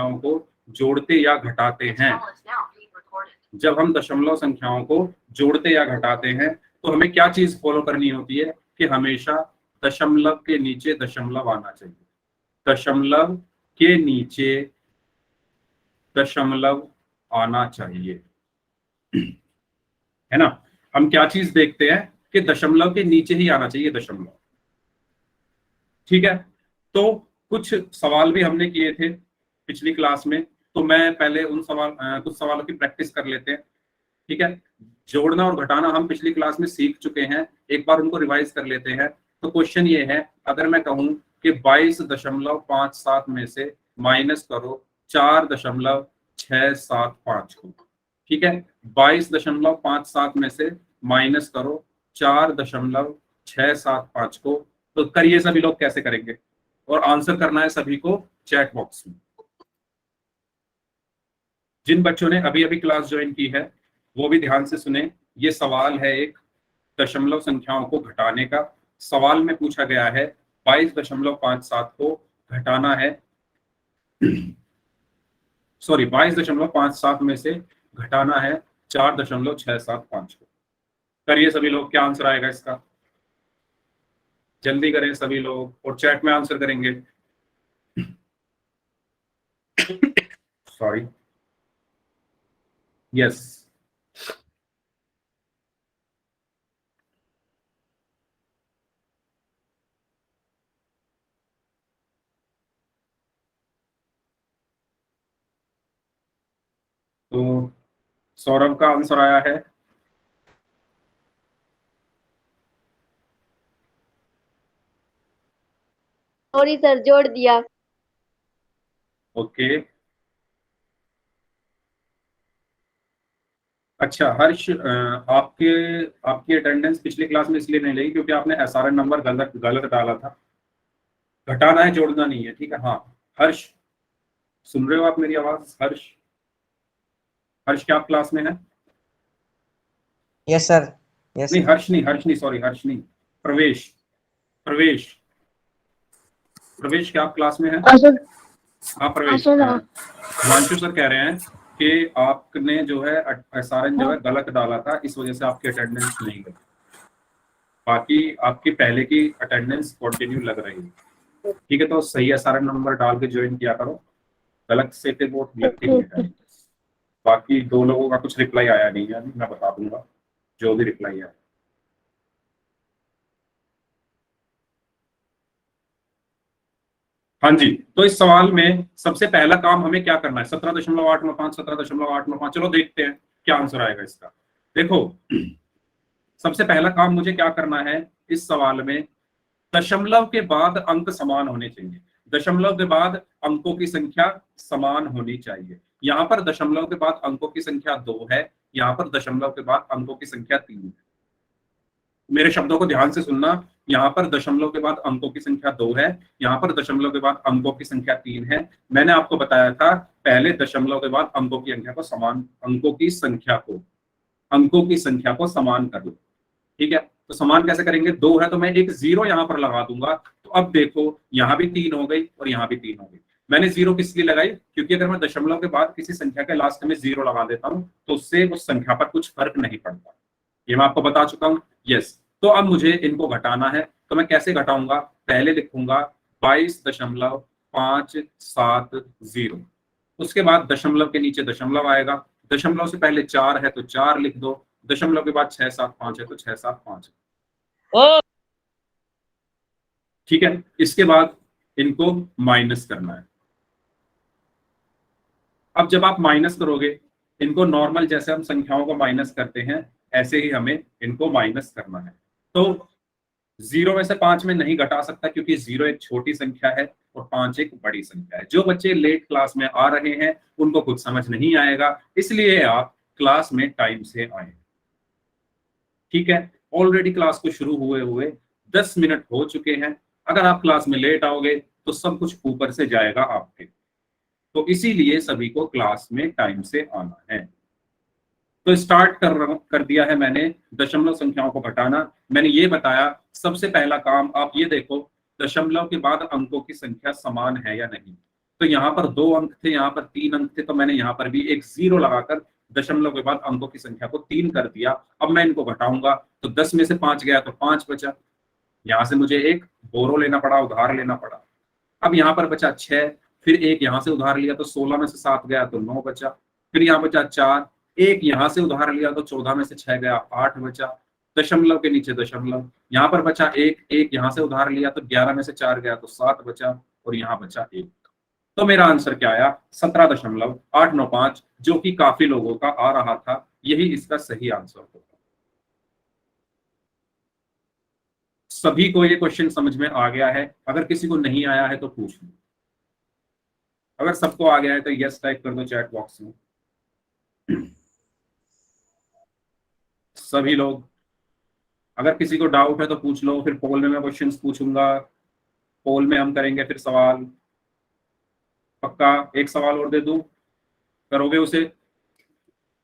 संख्याओं को जोड़ते या घटाते हैं, जब हम दशमलव संख्याओं को जोड़ते या घटाते हैं तो हमें क्या चीज फॉलो करनी होती है कि हमेशा दशमलव के नीचे दशमलव आना चाहिए, दशमलव के नीचे दशमलव आना चाहिए, है ना। हम क्या चीज देखते हैं कि दशमलव के नीचे ही आना चाहिए दशमलव। ठीक है, तो कुछ सवाल भी हमने किए थे पिछली क्लास में, तो मैं पहले उन कुछ सवालों की प्रैक्टिस कर लेते हैं। ठीक है, जोड़ना और घटाना हम पिछली क्लास में सीख चुके हैं, एक बार उनको रिवाइज कर लेते हैं। तो क्वेश्चन ये है, अगर मैं कहूं कि 22.57 में से माइनस करो 4.675 को, ठीक है, 22.57 में से माइनस करो 4.675 को, तो करिए सभी लोग कैसे करेंगे, और आंसर करना है सभी को चैट बॉक्स में। जिन बच्चों ने अभी अभी क्लास ज्वाइन की है वो भी ध्यान से सुने, ये सवाल है एक दशमलव संख्याओं को घटाने का। सवाल में पूछा गया है 22.57 को घटाना है, सॉरी 22.57 में से घटाना है 4.675 को। करिए सभी लोग, क्या आंसर आएगा इसका, जल्दी करें सभी लोग, और चैट में आंसर करेंगे। सॉरी, यस, तो सौरभ का आंसर आया है। सॉरी सर, जोड़ दिया। ओके, अच्छा हर्ष, आपके आपकी अटेंडेंस पिछली क्लास में इसलिए नहीं लगी क्योंकि आपने एसआरएन नंबर गलत गलत डाला था। घटाना है, जोड़ना नहीं है, ठीक है। हाँ हर्ष, सुन रहे हो आप मेरी आवाज? हर्ष, हर्ष क्या आप क्लास में है? यस सर, यस नहीं सर। हर्ष नहीं, हर्ष नहीं, सॉरी हर्ष नहीं, प्रवेश, प्रवेश, प्रवेश क्या आप क्लास में है? हाँ प्रवेश, हिमांशु सर कह रहे हैं कि आपने जो है एसआरएन जो है गलत डाला था, इस वजह से आपकी अटेंडेंस नहीं गई, बाकी आपकी पहले की अटेंडेंस कंटिन्यू लग रही है। ठीक है, तो सही एसआरएन नंबर डाल के ज्वाइन किया करो, गलत से पे वो लगती नहीं है। बाकी दो लोगों का कुछ रिप्लाई आया नहीं है, मैं बता दूंगा जो भी रिप्लाई आया। हाँ जी, तो इस सवाल में सबसे पहला काम हमें क्या करना है, 17.895, 17.895, चलो देखते हैं क्या आंसर आएगा इसका। देखो सबसे पहला काम मुझे क्या करना है इस सवाल में, दशमलव के बाद अंक समान होने चाहिए, दशमलव के बाद अंकों की संख्या समान होनी चाहिए। यहाँ पर दशमलव के बाद अंकों की संख्या 2 है, यहाँ पर दशमलव के बाद अंकों की संख्या 3 है। मेरे शब्दों को ध्यान से सुनना, यहाँ पर दशमलव के बाद अंकों की संख्या 2 है, यहाँ पर दशमलव के बाद अंकों की संख्या 3 है। मैंने आपको बताया था पहले दशमलव के बाद अंकों की संख्या को समान, अंकों की संख्या को समान कर लो। ठीक है, तो समान कैसे करेंगे, 2 है तो मैं एक 0 यहाँ पर लगा दूंगा, तो अब देखो यहाँ भी 3 हो गई और यहाँ भी 3 हो गई। मैंने 0 किस लिए लगाई, क्योंकि अगर मैं दशमलव के बाद किसी संख्या के लास्ट में 0 लगा देता हूँ तो उससे उस संख्या पर कुछ फर्क नहीं पड़ता, ये मैं आपको बता चुका हूँ। यस, तो अब मुझे इनको घटाना है, तो मैं कैसे घटाऊंगा, पहले लिखूंगा 22.570, उसके बाद दशमलव के नीचे दशमलव आएगा, दशमलव से पहले 4 है तो 4 लिख दो, दशमलव के बाद 675 है तो 675। ठीक है, इसके बाद इनको माइनस करना है। अब जब आप माइनस करोगे इनको, नॉर्मल जैसे हम संख्याओं को माइनस करते हैं ऐसे ही हमें इनको माइनस करना है। तो 0 में से 5 में नहीं घटा सकता क्योंकि 0 एक छोटी संख्या है और 5 एक बड़ी संख्या है। जो बच्चे लेट क्लास में आ रहे हैं उनको कुछ समझ नहीं आएगा, इसलिए आप क्लास में टाइम से आए। ठीक है, ऑलरेडी क्लास को शुरू हुए हुए 10 मिनट हो चुके हैं, अगर आप क्लास में लेट आओगे तो सब कुछ ऊपर से जाएगा आपके, तो इसीलिए सभी को क्लास में टाइम से आना है। तो स्टार्ट कर दिया है मैंने दशमलव संख्याओं को घटाना। मैंने ये बताया सबसे पहला काम आप ये देखो दशमलव के बाद अंकों की संख्या समान है या नहीं, तो यहाँ पर 2 अंक थे, यहाँ पर 3 अंक थे, तो मैंने यहाँ पर भी एक 0 लगाकर दशमलव के बाद अंकों की संख्या को 3 कर दिया। अब मैं इनको घटाऊंगा तो 10 में से 5 गया तो 5 बचा। यहाँ से मुझे एक बोरो लेना पड़ा, उधार लेना पड़ा। अब यहाँ पर बचा 6, फिर एक यहाँ से उधार लिया तो 16 में से 7 गया तो 9 बचा। फिर यहाँ बचा 4, एक यहाँ से उधार लिया तो 14 में से 6 गया, 8 बचा। दशमलव के नीचे दशमलव, यहाँ पर बचा एक यहाँ से उधार लिया तो 11 में से 4 गया तो 7 बचा, और यहाँ बचा 1। तो मेरा आंसर क्या आया? 17.895, जो कि काफी लोगों का आ रहा था। यही इसका सही आंसर होगा। सभी को ये क्वेश्चन समझ में आ गया है? अगर किसी को नहीं आया है तो पूछ लो। अगर सबको आ गया है तो यस टाइप कर दो चैट बॉक्स में। सभी लोग, अगर किसी को डाउट है तो पूछ लो, फिर पोल में मैं क्वेश्चंस पूछूंगा, पोल में हम करेंगे फिर सवाल। पक्का? एक सवाल और दे दूं, करोगे उसे?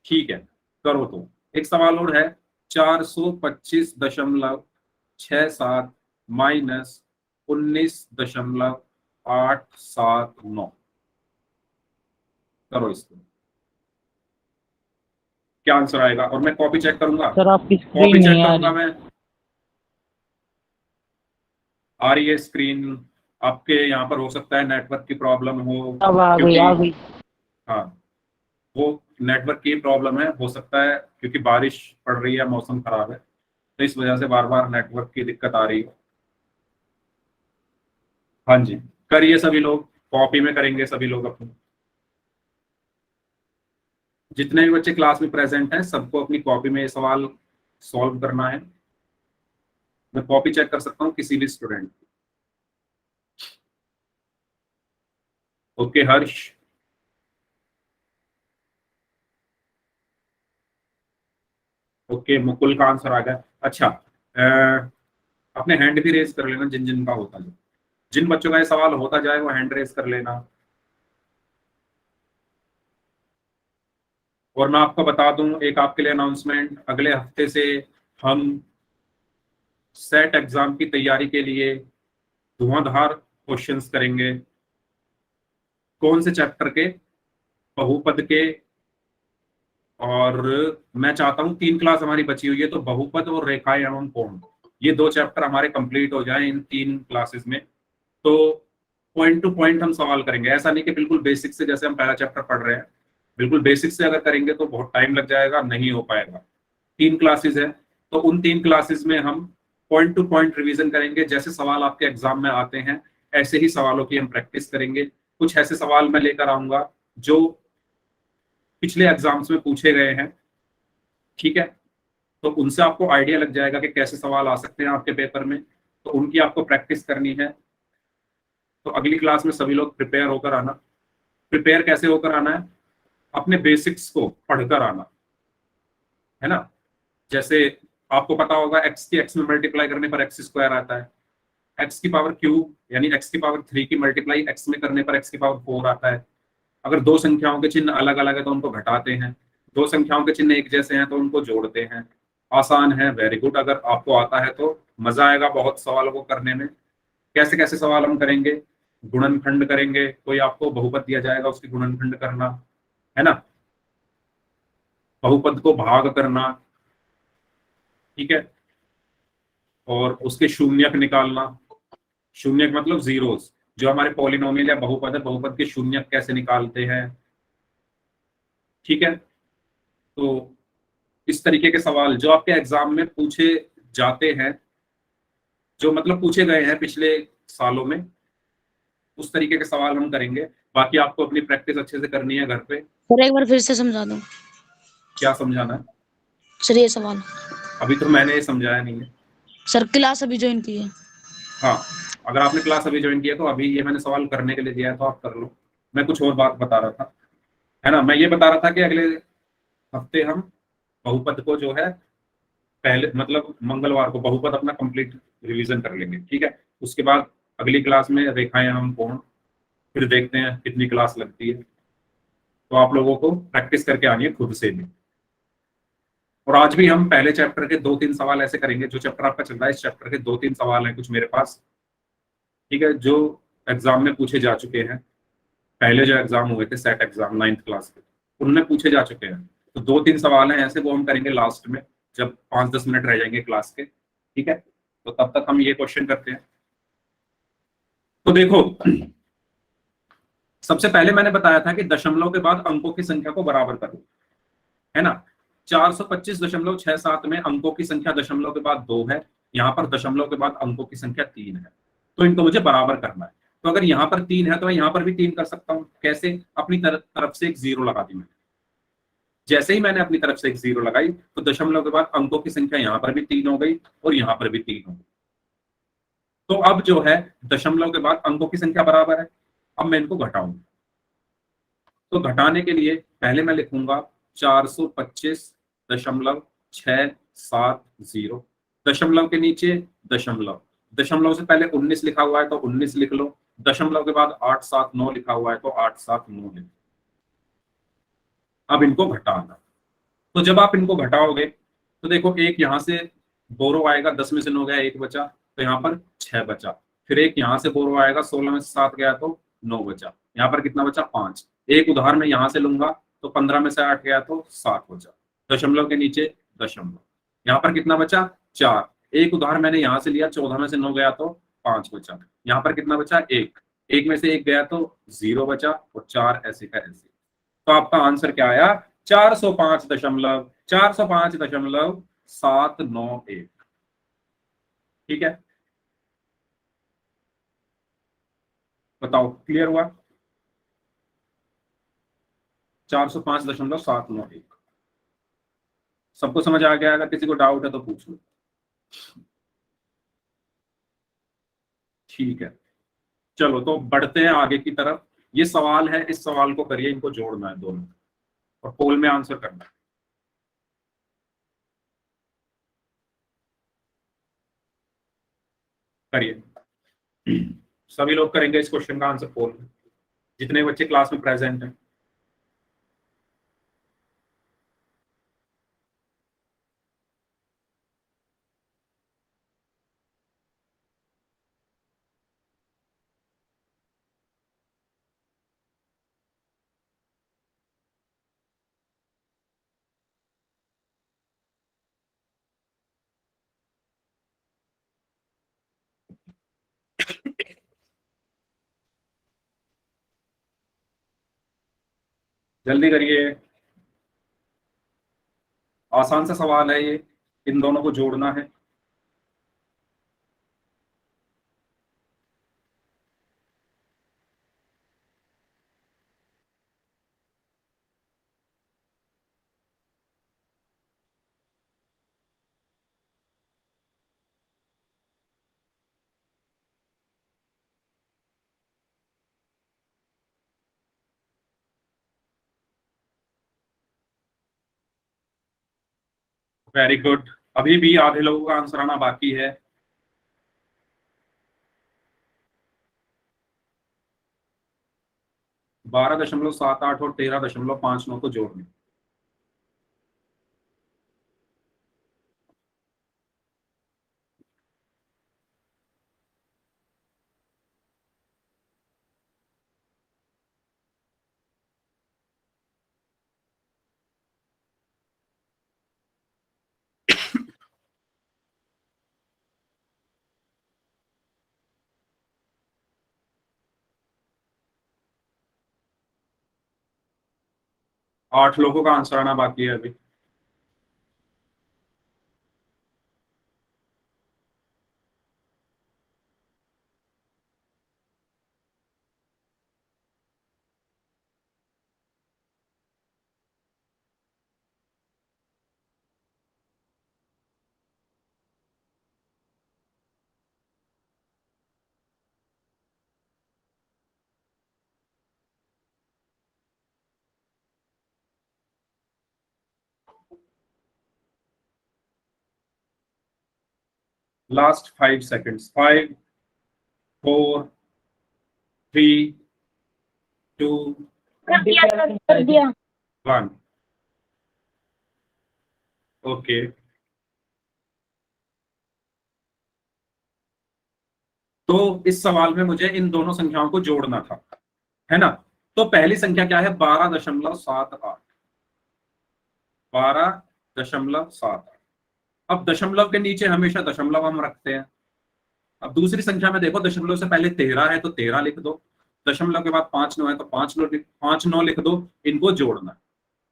ठीक है, करो। तो एक सवाल और है, 425.67 माइनस 19.879। करो इसको, क्या आंसर आएगा? और मैं कॉपी चेक करूंगा सर आपकी कॉपी स्क्रीन चेक नहीं आ करूंगा रही। मैं। आ रही है स्क्रीन? आपके यहाँ पर हो सकता है नेटवर्क की प्रॉब्लम हो, अब आ गई, क्योंकि आ गई। हाँ, वो नेटवर्क की प्रॉब्लम है, हो सकता है क्योंकि बारिश पड़ रही है, मौसम खराब है, तो इस वजह से बार बार नेटवर्क की दिक्कत आ रही है। हाँ जी, करिए सभी लोग, कॉपी में करेंगे सभी लोग अपनी। जितने भी बच्चे क्लास में प्रेजेंट हैं सबको अपनी कॉपी में ये सवाल सॉल्व करना है। मैं कॉपी चेक कर सकता हूँ किसी भी स्टूडेंट की। ओके हर्ष, ओके मुकुल का आंसर आ गया। अच्छा, अपने हैंड भी रेज कर लेना जिन जिन का होता जाए, जिन बच्चों का ये सवाल होता जाए वो हैंड रेज कर लेना। और मैं आपको बता दूं एक आपके लिए अनाउंसमेंट, अगले हफ्ते से हम सेट एग्जाम की तैयारी के लिए धुआंधार क्वेश्चंस करेंगे। कौन से चैप्टर के? बहुपद के। और मैं चाहता हूं 3 क्लास हमारी बची हुई है, तो बहुपद और रेखाएं एवं कोण, ये 2 चैप्टर हमारे कंप्लीट हो जाएं इन 3 क्लासेस में। तो पॉइंट टू पॉइंट हम सवाल करेंगे, ऐसा नहीं कि बिल्कुल बेसिक से जैसे हम पहला चैप्टर पढ़ रहे हैं, बिल्कुल बेसिक से अगर करेंगे तो बहुत टाइम लग जाएगा, नहीं हो पाएगा। 3 क्लासेस है, तो उन 3 क्लासेस में हम पॉइंट टू पॉइंट रिवीजन करेंगे। जैसे सवाल आपके एग्जाम में आते हैं ऐसे ही सवालों की हम प्रैक्टिस करेंगे। कुछ ऐसे सवाल मैं लेकर आऊंगा जो पिछले एग्जाम्स में पूछे गए हैं, ठीक है? तो उनसे आपको आइडिया लग जाएगा कि कैसे सवाल आ सकते हैं आपके पेपर में, तो उनकी आपको प्रैक्टिस करनी है। तो अगली क्लास में सभी लोग प्रिपेयर होकर आना। प्रिपेयर कैसे होकर आना है? अपने बेसिक्स को पढ़कर आना है ना। जैसे आपको पता होगा x की x में मल्टीप्लाई करने पर x स्क्वायर आता है, x की पावर क्यूब यानी x की पावर 3 की मल्टीप्लाई x में करने पर x की पावर 4 आता है। अगर 2 संख्याओं के चिन्ह अलग अलग है तो उनको घटाते हैं, 2 संख्याओं के चिन्ह एक जैसे हैं तो उनको जोड़ते हैं। आसान है, वेरी गुड। अगर आपको आता है तो मजा आएगा बहुत सवालों को करने में। कैसे कैसे सवाल हम करेंगे? गुणनखंड करेंगे, कोई आपको बहुपद दिया जाएगा उसकी गुणनखंड करना है ना, बहुपद को भाग करना, ठीक है, और उसके शून्यक निकालना। शून्यक मतलब जीरोस, जो हमारे पॉलिनोमियल या बहुपद है, बहुपद के शून्यक कैसे निकालते हैं, ठीक है। तो इस तरीके के सवाल जो आपके एग्जाम में पूछे जाते हैं, जो मतलब पूछे गए हैं पिछले सालों में, उस तरीके के सवाल हम करेंगे। बाकी आपको अपनी प्रैक्टिस अच्छे से करनी है घर पे। सर एक बार फिर से समझा दो। क्या समझाना है? सर ये सवाल अभी तो मैंने ये समझाया नहीं है। सर क्लास अभी ज्वाइन की है। हाँ, अगर आपने क्लास अभी ज्वाइन किया तो अभी ये मैंने सवाल करने के लिए दिया है तो आप कर लो। मैं कुछ और बात बता रहा था, है ना। मैं ये बता रहा था कि अगले हफ्ते हम बहुपद को जो है पहले मतलब मंगलवार को बहुपद अपना कंप्लीट रिवीजन कर लेंगे, ठीक है। उसके बाद अगली क्लास में रेखाएं हम कोण, फिर देखते हैं कितनी क्लास लगती है। तो आप लोगों को प्रैक्टिस करके आनी है खुद से भी। और आज भी हम पहले चैप्टर के 2-3 सवाल ऐसे करेंगे, जो चैप्टर आपका चल रहा है इस चैप्टर के 2-3 सवाल हैं कुछ मेरे पास, ठीक है, जो एग्जाम में पूछे जा चुके हैं। पहले जो एग्जाम हुए थे सेट एग्जाम 9th क्लास के, उनमें पूछे जा चुके हैं। तो 2-3 सवाल हैं ऐसे, वो हम करेंगे लास्ट में जब 5-10 मिनट रह जाएंगे क्लास के, ठीक है। तो तब तक हम ये क्वेश्चन करते हैं। तो देखो, सबसे पहले मैंने बताया था कि दशमलव के बाद अंकों की संख्या को बराबर करो, है ना। 425.67 में अंकों की संख्या दशमलव के बाद 2 है, यहाँ पर दशमलव के बाद अंकों की संख्या 3 है, तो इनको मुझे बराबर करना है। तो अगर यहाँ पर 3 है तो मैं यहाँ पर भी 3 कर सकता हूँ। कैसे? अपनी तरफ से एक 0 लगा दी मैंने। जैसे ही मैंने अपनी तरफ से एक 0 लगाई तो दशमलव के बाद अंकों की संख्या यहाँ पर भी 3 हो गई और यहाँ पर भी 3 हो गई। तो अब जो है दशमलव के बाद अंकों की संख्या बराबर है। अब मैं इनको घटाऊंगा, तो घटाने के लिए पहले मैं लिखूंगा 425.670, दशमलव के नीचे दशमलव, दशमलव से पहले 19 लिखा हुआ है तो 19 लिख लो, दशमलव के बाद 879 लिखा हुआ है तो 879 लिख लो। अब इनको घटाना, तो जब आप इनको घटाओगे तो देखो, एक यहां से बोरो आएगा, 10 में से 9 गया, 1 बचा, तो यहाँ पर 6 बचा। फिर एक यहाँ से बोरो आएगा, 16 में से 7 गया तो 9 बचा। यहाँ पर कितना बचा? 5। एक उधार में यहाँ से लूंगा तो 15 में से 8 गया तो 7 बचा। दशमलव के नीचे दशमलव, यहाँ पर कितना बचा? 4। एक उधार मैंने यहाँ से लिया, 14 में से 9 गया तो 5 बचा। यहाँ पर कितना बचा? 1। एक में से 1 गया तो 0 बचा, और 4 ऐसे का ऐसे। तो आपका आंसर क्या आया? 405.791। ठीक है, बताओ क्लियर हुआ? 405.791। सबको समझ आ गया? अगर किसी को डाउट है तो पूछ लो। ठीक है, चलो तो बढ़ते हैं आगे की तरफ। ये सवाल है, इस सवाल को करिए, इनको जोड़ना है दोनों और पोल में आंसर करना है। करिए, सभी लोग करेंगे इस क्वेश्चन का आंसर पोल में, जितने बच्चे क्लास में प्रेजेंट हैं। जल्दी करिए, आसान सा सवाल है ये, इन दोनों को जोड़ना है। वेरी गुड, अभी भी आधे लोगों का आंसर आना बाकी है। बारह 12.78 और 13.59 को जोड़ने। आठ लोगों का आंसर आना बाकी है अभी। लास्ट 5 सेकेंड्स, 5 4 3 2 कर दिया 1। ओके, तो इस सवाल में मुझे इन दोनों संख्याओं को जोड़ना था, है ना। तो पहली संख्या क्या है? 12.78, 12.78। अब दशमलव के नीचे हमेशा दशमलव हम रखते हैं। अब दूसरी संख्या में देखो, दशमलव से पहले 13 है तो 13 लिख दो, दशमलव के बाद 5 9 है तो 5 9 लिख दो। इनको जोड़ना है,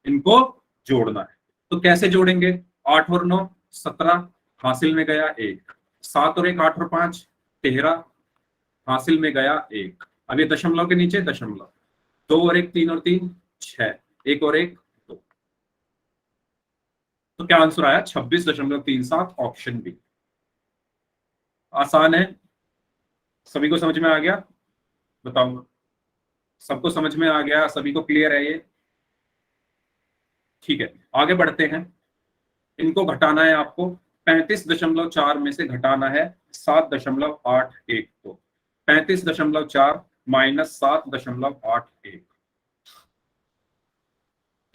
इनको जोड़ना है। तो कैसे जोड़ेंगे? 8 और 9 17, हासिल में गया 1। 7 और 1 8 और 5 13, हासिल में गया 1। अब ये दशमलव के नीचे दशमलव, 2 और 1 3 और 3 6, 1 और 1 2। तो क्या आंसर आया? 26.37, ऑप्शन बी। आसान है, सभी को समझ में आ गया? बताओ, सबको समझ में आ गया? सभी को क्लियर है ये? ठीक है, आगे बढ़ते हैं। इनको घटाना है आपको। 35.4 में से घटाना है 7.81 को। 35.4 माइनस 7.81।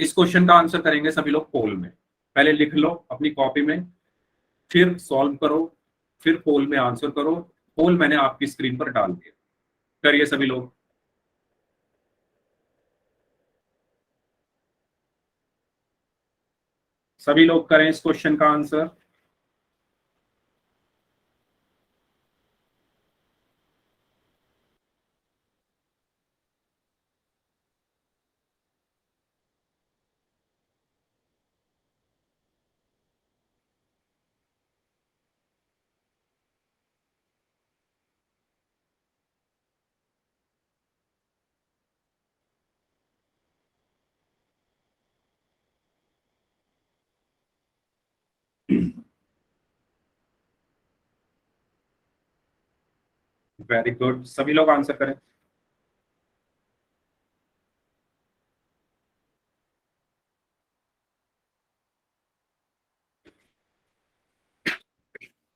इस क्वेश्चन का आंसर करेंगे सभी लोग पोल में। पहले लिख लो अपनी कॉपी में, फिर सॉल्व करो, फिर पोल में आंसर करो। पोल मैंने आपकी स्क्रीन पर डाल दिया, करिए सभी लोग। सभी लोग करें इस क्वेश्चन का आंसर। वेरी गुड, सभी लोग आंसर करें।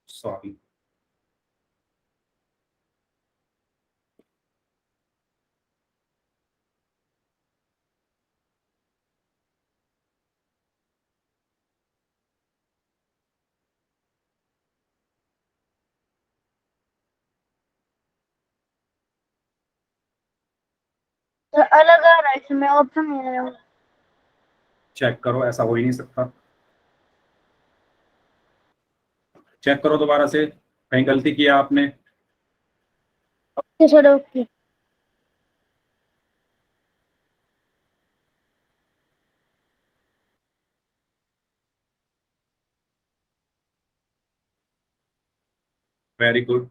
सॉरी, तो अलग आ रहा है, इसमें ऑप्शन नहीं आ रहा। चेक करो, ऐसा हो ही नहीं सकता। चेक करो दोबारा से, कहीं गलती किया आपने। Okay sir, okay. Very good.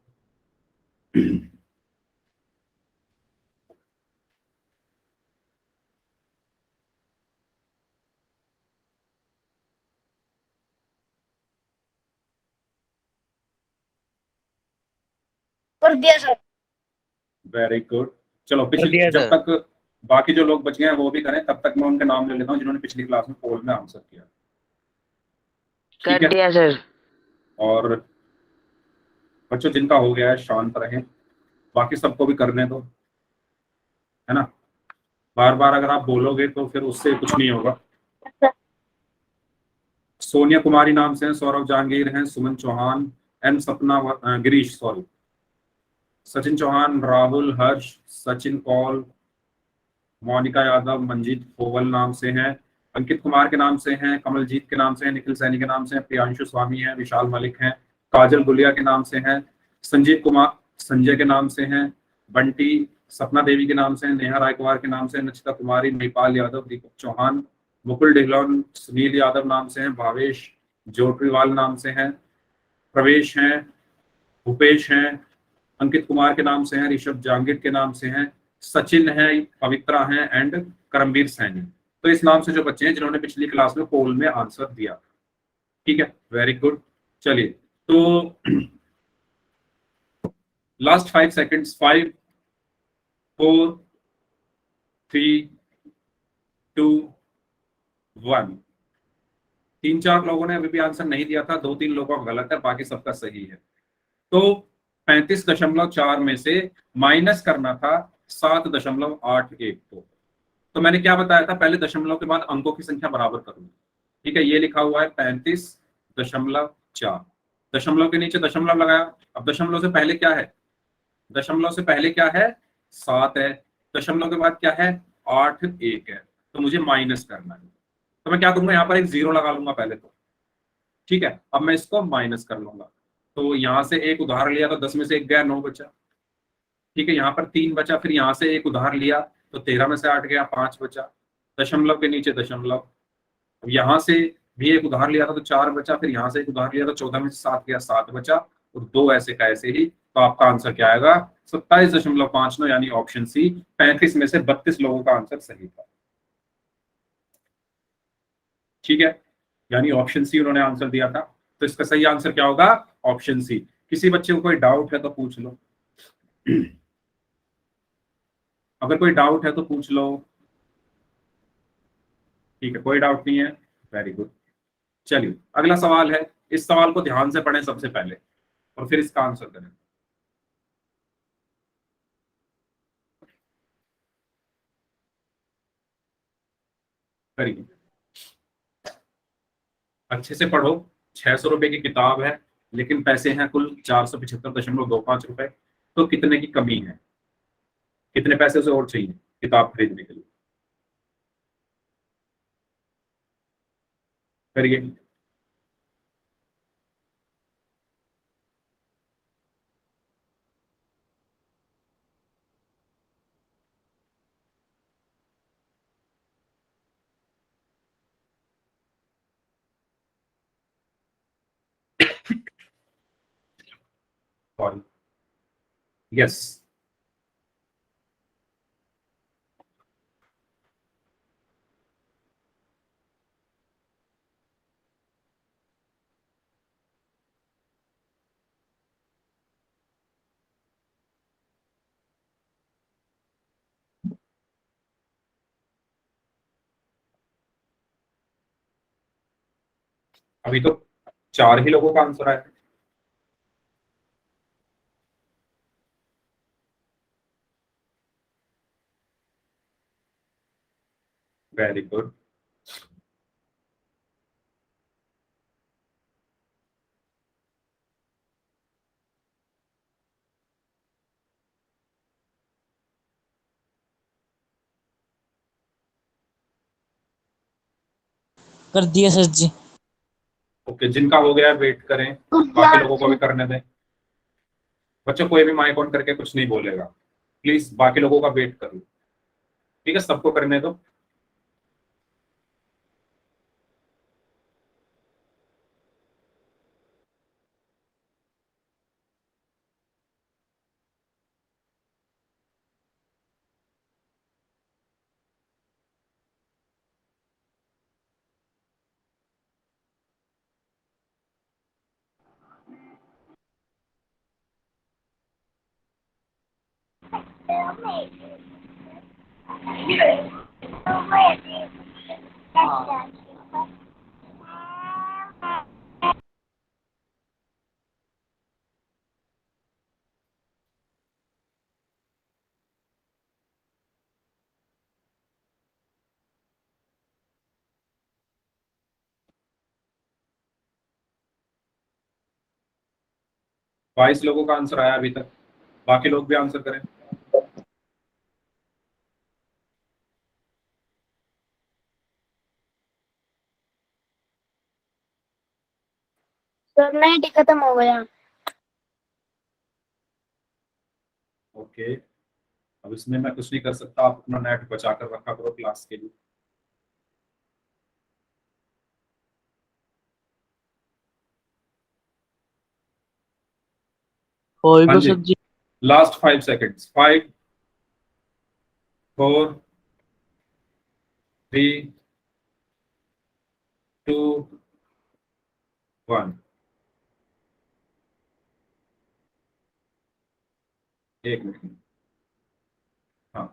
कर दिया सर। Very good. चलो पिछली, दिया जब सर। तक बाकी जो लोग बच गए हैं वो भी करें, तब तक मैं उनके नाम ले लेता हूँ जिन्होंने पिछली क्लास में पोल में आंसर किया। ठीक कर है, दिया सर। और बच्चों जिनका हो गया है शांत रहें, बाकी सबको भी करने दो, है ना। बार बार अगर आप बोलोगे तो फिर उससे कुछ नहीं होगा। सोनिया कुमारी नाम से हैं, सौरभ जहांगीर हैं, सुमन चौहान, एम सपना गिरीश, सॉरी, सचिन चौहान, राहुल, हर्ष, सचिन कौल, मोनिका यादव, मंजीत खोवल नाम से हैं, अंकित कुमार के नाम से हैं, कमलजीत के नाम से हैं, निखिल सैनी के नाम से हैं, प्रियांशु स्वामी हैं, विशाल मलिक हैं, काजल गुलिया के नाम से हैं, संजीव कुमार संजय के नाम से हैं, बंटी, सपना देवी के नाम से हैं, नेहा रायकुमार के नाम से हैं, नचिता कुमारी, नेपाल यादव, दीपक चौहान, मुकुल ढिल्लोन, सुनील यादव नाम से हैं, भावेश जोटरीवाल नाम से हैं, प्रवेश हैं, भूपेश हैं, अंकित कुमार के नाम से हैं, ऋषभ जहांगीर के नाम से हैं, सचिन है, पवित्रा है एंड करमवीर सैनी। तो इस नाम से जो बच्चे हैं जिन्होंने पिछली क्लास में पोल में आंसर दिया। ठीक है, वेरी गुड। चलिए, तो लास्ट 5 सेकेंड्स, 5 4 3 2 1। 3 4 लोगों ने अभी भी आंसर नहीं दिया था, 2 3 लोगों का गलत है, बाकी सबका सही है। तो 35.4 में से माइनस करना था 7.81 को। तो मैंने क्या बताया था, पहले दशमलव के बाद अंकों की संख्या बराबर करूंगा। ठीक है, ये लिखा हुआ है 35.4, दशमलव के नीचे दशमलव लगाया। अब दशमलव से पहले क्या है? दशमलव से पहले क्या है? 7 है। दशमलव के बाद क्या है? 8 1 है, तो मुझे माइनस करना है। तो मैं क्या करूंगा, यहाँ पर एक 0 लगा लूंगा पहले तो, ठीक है। अब मैं इसको माइनस कर लूंगा, तो यहाँ से एक उधार लिया तो 10 में से 1 गया, 9 बचा, ठीक है। यहाँ पर 3 बचा, फिर यहाँ से एक उधार लिया तो 13 में से 8 गया, 5 बचा, दशमलव के नीचे दशमलव। अब यहाँ से भी एक उधार लिया था तो 4 बचा, फिर यहाँ से एक उधार लिया तो 14 में से 7 गया, 7 बचा, और 2 ऐसे का ऐसे ही। तो आपका आंसर क्या आएगा, 27.59, यानी ऑप्शन सी। 35 में से 32 लोगों का आंसर सही था, ठीक है। यानी ऑप्शन सी उन्होंने आंसर दिया था, तो इसका सही आंसर क्या होगा, ऑप्शन सी। किसी बच्चे को कोई डाउट है तो पूछ लो, अगर कोई डाउट है तो पूछ लो, ठीक है। कोई डाउट नहीं है, वेरी गुड। चलिए अगला सवाल है, इस सवाल को ध्यान से पढ़ें सबसे पहले और फिर इसका आंसर करें। करिए, अच्छे से पढ़ो। 600 रुपए की किताब है, लेकिन पैसे हैं कुल 475.25 रुपए। तो कितने की कमी है, कितने पैसे उसे और चाहिए किताब खरीदने के लिए, करिए। यस, 'अभी तो 4 ही लोगों का आंसर आया है। Very good. कर दिया सर जी। ओके, जिनका हो गया वेट करें, बाकी लोगों को भी करने दें। बच्चों कोई भी माइक ऑन करके कुछ नहीं बोलेगा, प्लीज बाकी लोगों का वेट करो, ठीक है। सबको करने दो। बाईस लोगों का आंसर आया अभी तक, बाकी लोग भी आंसर करें। सर नेट ही खत्म हो गया। ओके, अब इसमें मैं कुछ नहीं कर सकता, आप अपना नेट बचा कर रखा करो क्लास के लिए। हाँ जी, सर जी। Last 5 seconds, 5 4 3 2 1। एक मिनट, हाँ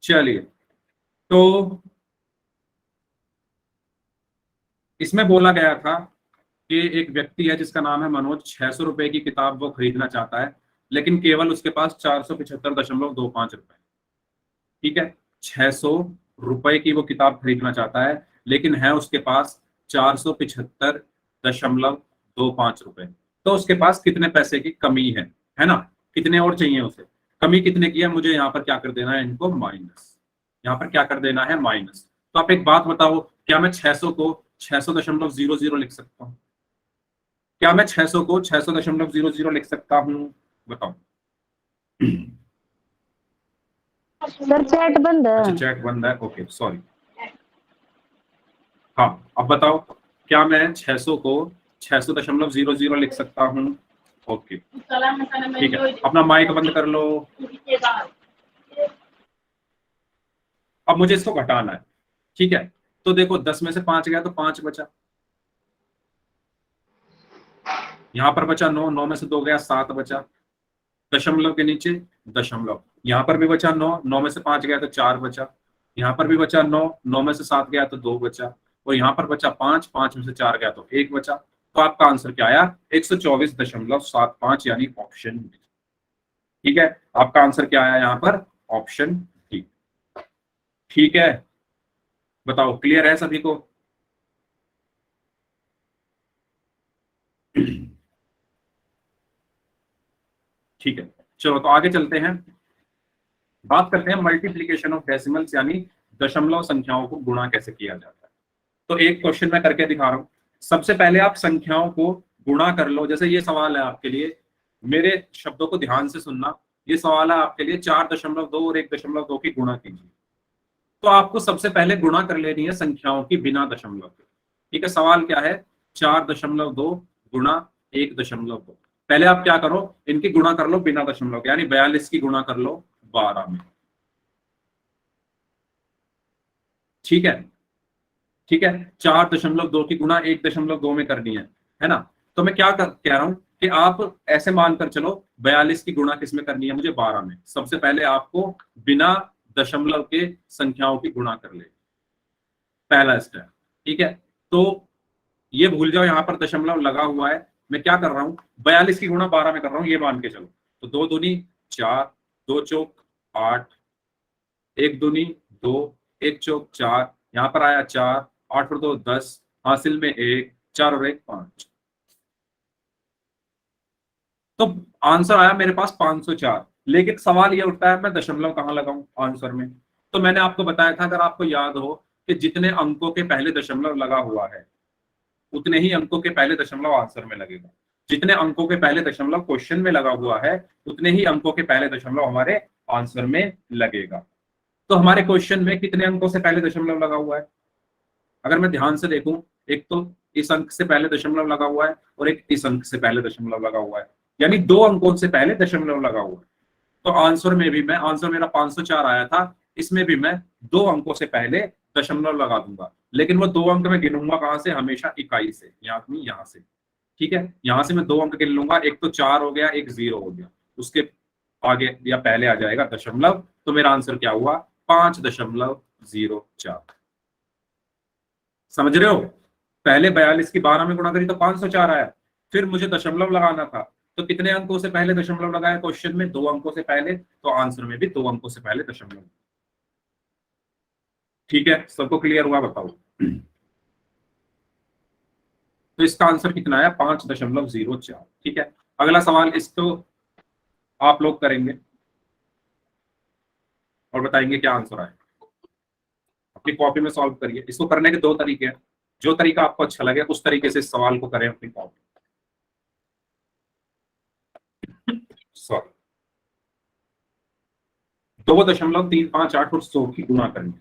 चलिए। तो इसमें बोला गया था कि एक व्यक्ति है जिसका नाम है मनोज, 600 रुपए की किताब वो खरीदना चाहता है, लेकिन केवल उसके पास 475.25 रुपए, ठीक है। 600 रुपए की वो किताब खरीदना चाहता है, लेकिन है उसके पास 475.25 रुपए। तो उसके पास कितने पैसे की कमी है ना, कितने और चाहिए उसे। कमी कितने की है, मुझे यहाँ पर क्या कर देना है, इनको माइनस, यहाँ पर क्या कर देना है, माइनस। तो आप एक बात बताओ, क्या मैं 600 को 600.00 लिख सकता हूँ? क्या मैं 600 को 600.00 लिख सकता हूँ? बताओ। सर चैट बंद है। अच्छा, चैट बंद है, ओके सॉरी। हाँ, अब बताओ, क्या मैं 600 को 600.00 लिख सकता हूँ? ओके, ठीक है, अपना माइक बंद कर लो। अब मुझे इसको घटाना है, ठीक है। तो देखो 10 में से 5 गया तो 5 बचा, यहाँ पर बचा 9, 9 में से 2 गया 7 बचा, दशमलव के नीचे दशमलव, यहाँ पर भी बचा 9, 9 में से 5 गया तो 4 बचा, यहाँ पर भी बचा 9, 9 में से 7 गया तो 2 बचा, और यहाँ पर बचा 5, 5 में से 4 गया तो 1 बचा। तो आपका आंसर क्या आया, 124.75, यानी ऑप्शन डी। ठीक है, आपका आंसर क्या आया यहाँ पर, ऑप्शन डी। ठीक है, बताओ क्लियर है सभी को? ठीक है, चलो तो आगे चलते हैं, बात करते हैं मल्टीप्लीकेशन ऑफ डेसिमल्स, यानी दशमलव संख्याओं को गुणा कैसे किया जाता है। तो एक क्वेश्चन मैं करके दिखा रहा हूं। सबसे पहले आप संख्याओं को गुणा कर लो। जैसे ये सवाल है आपके लिए, मेरे शब्दों को ध्यान से सुनना। ये सवाल है आपके लिए 4.2 और 1.2 की गुणा कीजिए। तो आपको सबसे पहले गुणा कर लेनी है संख्याओं की बिना दशमलव के। ठीक है, सवाल क्या है, 4.2 गुणा 1.2। पहले आप क्या करो, इनकी गुणा कर लो बिना दशमलव के, यानी 42 की गुणा कर लो 12 में। ठीक है, ठीक है, 4.2 की गुणा 1.2 में करनी है ना। तो मैं क्या कह रहा हूं कि आप ऐसे मानकर चलो 42 की गुणा किस में करनी है, मुझे 12 में। सबसे पहले आपको बिना दशमलव के संख्याओं की गुणा कर ले, पहला स्टेप। ठीक है, तो ये भूल जाओ, यहां पर दशमलव लगा हुआ है। मैं क्या कर रहा हूं, 42 की गुणा 12 में कर रहा हूं, ये मान के चलो। तो 2 दूनी 4, 2 चौक 8, 1 दूनी 2, 1 चौक 4, यहाँ पर आया 4, 8 और 2 10, हासिल में 1, 4 और 1 5। तो आंसर आया मेरे पास 504। लेकिन सवाल ये उठता है मैं दशमलव कहां लगाऊं आंसर में। तो मैंने आपको बताया था, अगर आपको याद हो, कि जितने अंकों के पहले दशमलव लगा हुआ है उतने ही अंकों के पहले दशमलव आंसर में लगेगा। जितने अंकों के पहले दशमलव क्वेश्चन में लगा हुआ है उतने ही अंकों के पहले दशमलव हमारे आंसर में लगेगा। तो हमारे क्वेश्चन में कितने अंकों से पहले दशमलव लगा हुआ है, अगर मैं ध्यान से देखूं, एक तो इस अंक से पहले दशमलव लगा हुआ है और एक इस अंक से पहले दशमलव लगा हुआ है, यानी 2 अंकों से पहले दशमलव लगा हुआ है। तो आंसर में भी मैं, आंसर मेरा 504 आया था, इसमें भी मैं 2 अंकों से पहले दशमलव लगा दूंगा। लेकिन वो 2 अंक मैं गिनूंगा कहां से, हमेशा इकाई से, यहाँ से। ठीक है, यहां से मैं 2 अंक गिन लूंगा, एक तो 4 हो गया, एक 0 हो गया, उसके आगे या पहले आ जाएगा दशमलव। तो मेरा आंसर क्या हुआ, 5.04। समझ रहे हो, पहले 42 की 12 में गुणा करी तो 504 आया, फिर मुझे दशमलव लगाना था। तो कितने अंकों से पहले दशमलव लगाया क्वेश्चन में, 2 अंकों से पहले, तो आंसर में भी 2 अंकों से पहले दशमलव। ठीक है, सबको क्लियर हुआ, बताओ। तो इसका आंसर कितना आया, 5.04। ठीक है, अगला सवाल इसको आप लोग करेंगे और बताएंगे क्या आंसर आए। अपनी कॉपी में सॉल्व करिए। इसको करने के 2 तरीके हैं, जो तरीका आपको अच्छा लगे उस तरीके से इस सवाल को करें अपनी कॉपी। सॉरी, 2.358 और 100 की गुणा करेंगे।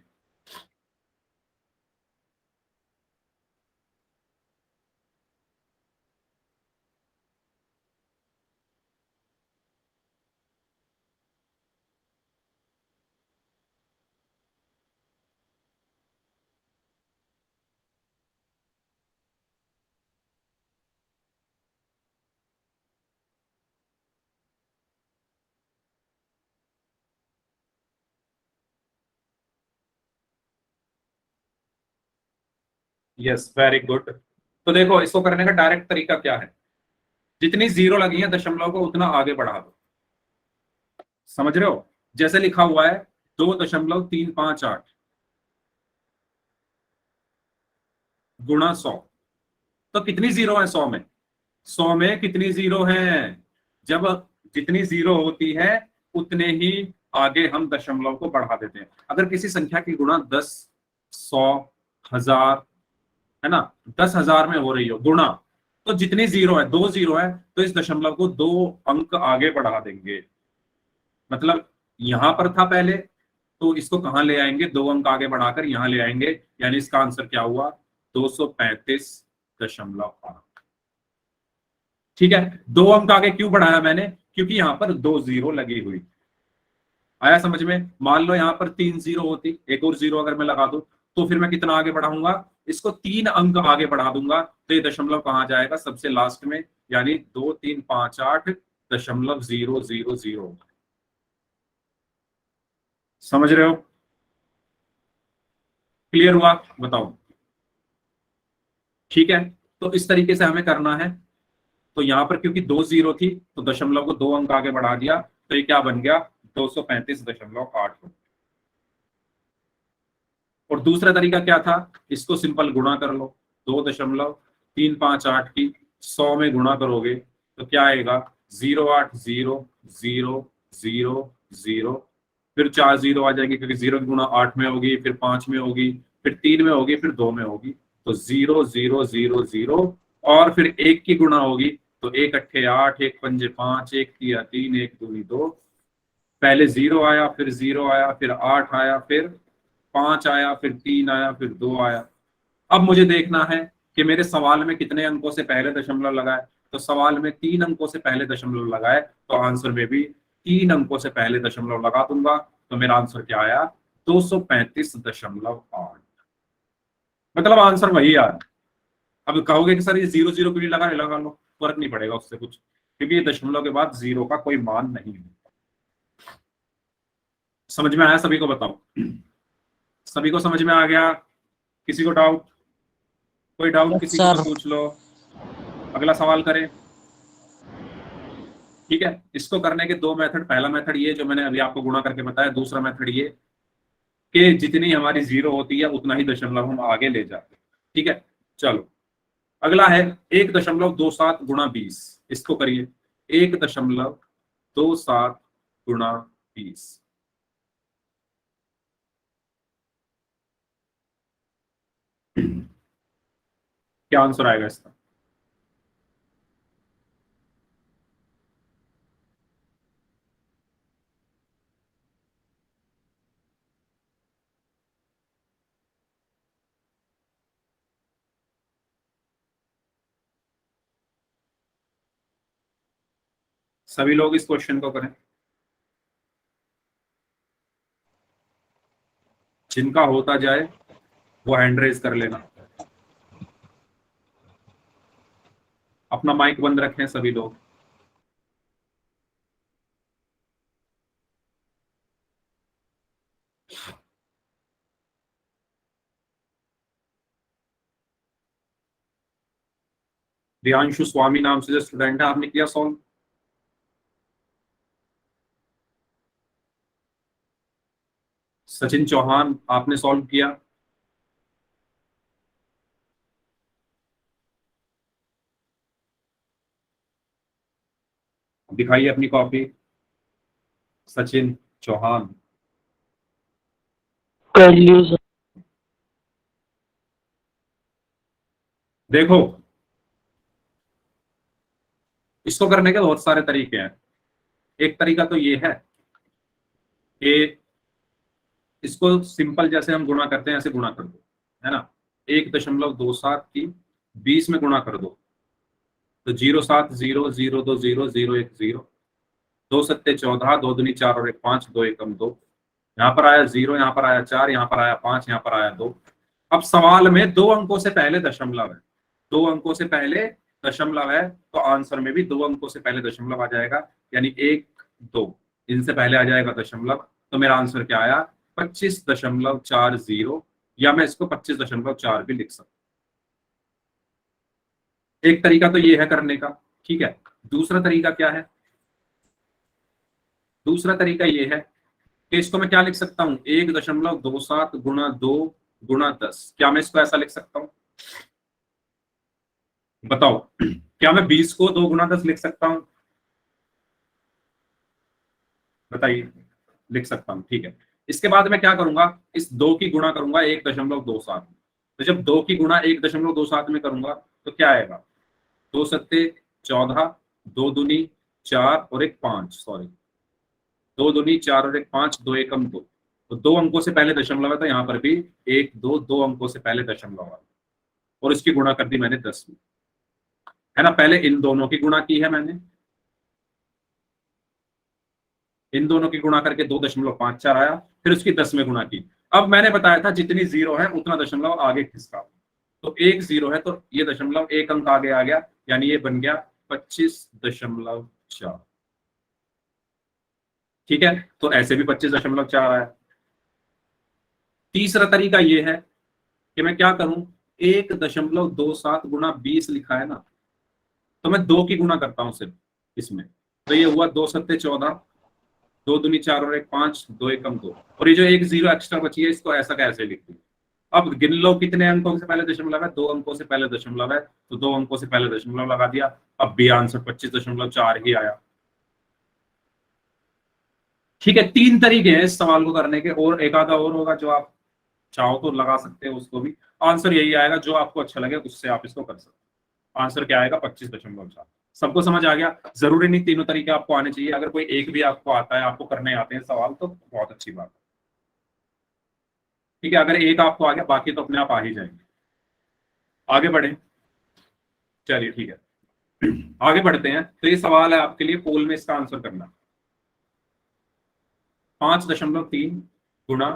Yes, very good. तो देखो, इसको करने का डायरेक्ट तरीका क्या है, जितनी 0 लगी है दशमलव को उतना आगे बढ़ा दो। समझ रहे हो, जैसे लिखा हुआ है 2.358 गुणा 100। तो कितनी 0 है 100 में, 100 में कितनी 0 है, जब जितनी 0 होती है उतने ही आगे हम दशमलव को बढ़ा देते हैं। अगर किसी संख्या की गुणा 10, 100, 1000 है ना, 10,000 में हो रही हो गुणा, तो जितनी जीरो है, 2 जीरो है, तो इस दशमलव को 2 अंक आगे बढ़ा देंगे। मतलब यहां पर था पहले, तो इसको कहां ले आएंगे, 2 अंक आगे बढ़ाकर यहां ले आएंगे, यानी इसका आंसर क्या हुआ, 235.8। ठीक है, 2 अंक आगे क्यों बढ़ाया मैंने, क्योंकि यहां पर 2 जीरो लगी हुई। आया समझ में? मान लो यहां पर 3 जीरो होती, एक और जीरो अगर मैं लगा दूं, तो फिर मैं कितना आगे बढ़ाऊंगा, इसको 3 अंक आगे बढ़ा दूंगा, तो ये दशमलव कहां जाएगा, सबसे लास्ट में, यानी 2358.000। समझ रहे हो? क्लियर हुआ? बताओ। ठीक है, तो इस तरीके से हमें करना है। तो यहां पर क्योंकि 2 जीरो थी, तो दशमलव को 2 अंक आगे बढ़ा दिया, तो ये क्या बन गया, 235.8। और दूसरा तरीका क्या था, इसको सिंपल गुणा कर लो, 2.358 की 100 में गुणा करोगे तो क्या आएगा, 0800000, फिर 4 जीरो आ जाएंगे क्योंकि 0 की गुणा 8 में होगी, फिर 5 में होगी, फिर 3 में होगी, फिर 2 में होगी, तो 0 0 0 0, और फिर 1 की गुणा होगी, तो 1 अट्ठे 8, 1 पंजे 5, 1 तिया 3, 1 दूनी 2, पहले 0 आया, फिर 0 आया, फिर 8 आया, फिर 5 आया, फिर 3 आया, फिर 2 आया। अब मुझे देखना है कि मेरे सवाल में कितने अंकों से पहले दशमलव लगाए, तो सवाल में 3 अंकों से पहले दशमलव लगाए, तो आंसर में भी 3 अंकों से पहले दशमलव लगा दूंगा, तो मेरा आंसर क्या आया, 235.8। मतलब आंसर वही आया। अब कहोगे कि सर ये 0 0 क्यों नहीं लगा, लगा लो, फर्क नहीं पड़ेगा उससे कुछ, क्योंकि ये दशमलव के बाद 0 का कोई मान नहीं है। समझ में आया सभी को? बताओ, सभी को समझ में आ गया? किसी को डाउट? कोई डाउट किसी को तो पूछ लो, अगला सवाल करें। ठीक है, इसको करने के 2 मेथड, पहला मेथड ये जो मैंने अभी आपको गुणा करके बताया, दूसरा मेथड ये कि जितनी हमारी जीरो होती है उतना ही दशमलव हम आगे ले जाते हैं। ठीक है, चलो अगला है 1.27 गुणा 20। इसको करिए, 1.27 गुणा 20। क्या आंसर आएगा इसका? सभी लोग इस क्वेश्चन को करें, जिनका होता जाए वो हैंड रेज कर लेना। अपना माइक बंद रखें सभी लोग। रियांशु स्वामी नाम से जो स्टूडेंट है, आपने किया सॉल्व? सचिन चौहान, आपने सॉल्व किया? दिखाइए अपनी कॉपी। सचिन चौहान, कर लियो सर। देखो इसको करने के बहुत सारे तरीके हैं। एक तरीका तो ये है कि इसको सिंपल जैसे हम गुणा करते हैं ऐसे गुणा कर दो, है ना। 1.27 की 20 में गुणा कर दो, तो 0 7 0 0 2 0 0 1 0, 2 सत्ते 14, 2 दूनी 4 और 1 5, 2 एकम 2। यहाँ पर आया 0, यहाँ पर आया 4, यहाँ पर आया 5, यहाँ पर आया 2। अब सवाल में 2 अंकों से पहले दशमलव है, 2 अंकों से पहले दशमलव है, तो आंसर में भी 2 अंकों से पहले दशमलव आ जाएगा, यानी 1 2 इनसे पहले आ जाएगा दशमलव। तो मेरा आंसर क्या आया, 25.40, या मैं इसको 25.4 भी लिख सकता हूं। एक तरीका तो ये है करने का, ठीक है। दूसरा तरीका क्या है, दूसरा तरीका ये है कि इसको मैं क्या लिख सकता हूं, 1.27 गुणा 2 गुणा 10। क्या मैं इसको ऐसा लिख सकता हूं? बताओ, क्या मैं 20 को 2 गुणा 10 लिख सकता हूं? बताइए, लिख सकता हूँ, ठीक है। इसके बाद मैं क्या करूंगा, इस 2 की गुणा करूंगा 1.27 में। तो जब 2 की गुणा 1.27 में करूंगा तो क्या आएगा, 2 सत्ते 14, 2 दूनी 4 और 1 5, सॉरी 2 दूनी 4 और 1 5, 2 एकम 2। तो 2 अंकों से पहले दशमलव है, तो यहाँ पर भी 1 2 2 अंकों से पहले दशमलव है, और इसकी गुणा कर दी मैंने 10 में, है ना। पहले इन दोनों की गुणा की है मैंने, इन दोनों की गुणा करके 2.54 आया, फिर उसकी 10 में गुणा की। अब मैंने बताया था जितनी जीरो है उतना दशमलव आगे खिसका, तो 1 जीरो है तो ये दशमलव 1 अंक आगे आ गया, यानी ये बन गया 25.4। ठीक है, तो ऐसे भी 25.4 आया। तीसरा तरीका ये है कि मैं क्या करूं, 1.27 गुणा 20 लिखा है ना, तो मैं 2 की गुणा करता हूं सिर्फ इसमें, तो ये हुआ 2 सत्ते 14, 2 दूनी 4 और 1 5, 2 एकम 2, और ये जो एक जीरो एक्स्ट्रा बची है इसको ऐसा कैसे लिख दूं। अब गिन लो कितने अंकों से पहले दशमलव है, 2 अंकों से पहले दशमलव है, तो 2 अंकों से पहले दशमलव लगा दिया, अब भी आंसर 25.4 ही आया। ठीक है, 3 तरीके हैं इस सवाल को करने के, और एक आधा और होगा जो आप चाहो तो लगा सकते हो उसको भी। आंसर यही आएगा, जो आपको अच्छा लगे उससे आप इसको कर सकते हो। आंसर क्या आएगा, 25.4। सबको समझ आ गया। जरूरी नहीं तीनों तरीके आपको आने चाहिए, अगर कोई एक भी आपको आता है, आपको करने आते हैं सवाल, तो बहुत अच्छी बात है। ठीक है, अगर एक आपको आ गया बाकी तो अपने आप आ ही जाएंगे। आगे बढ़े, चलिए ठीक है। आगे बढ़ते हैं, तो ये सवाल है आपके लिए, पोल में इसका आंसर करना। 5.3 गुणा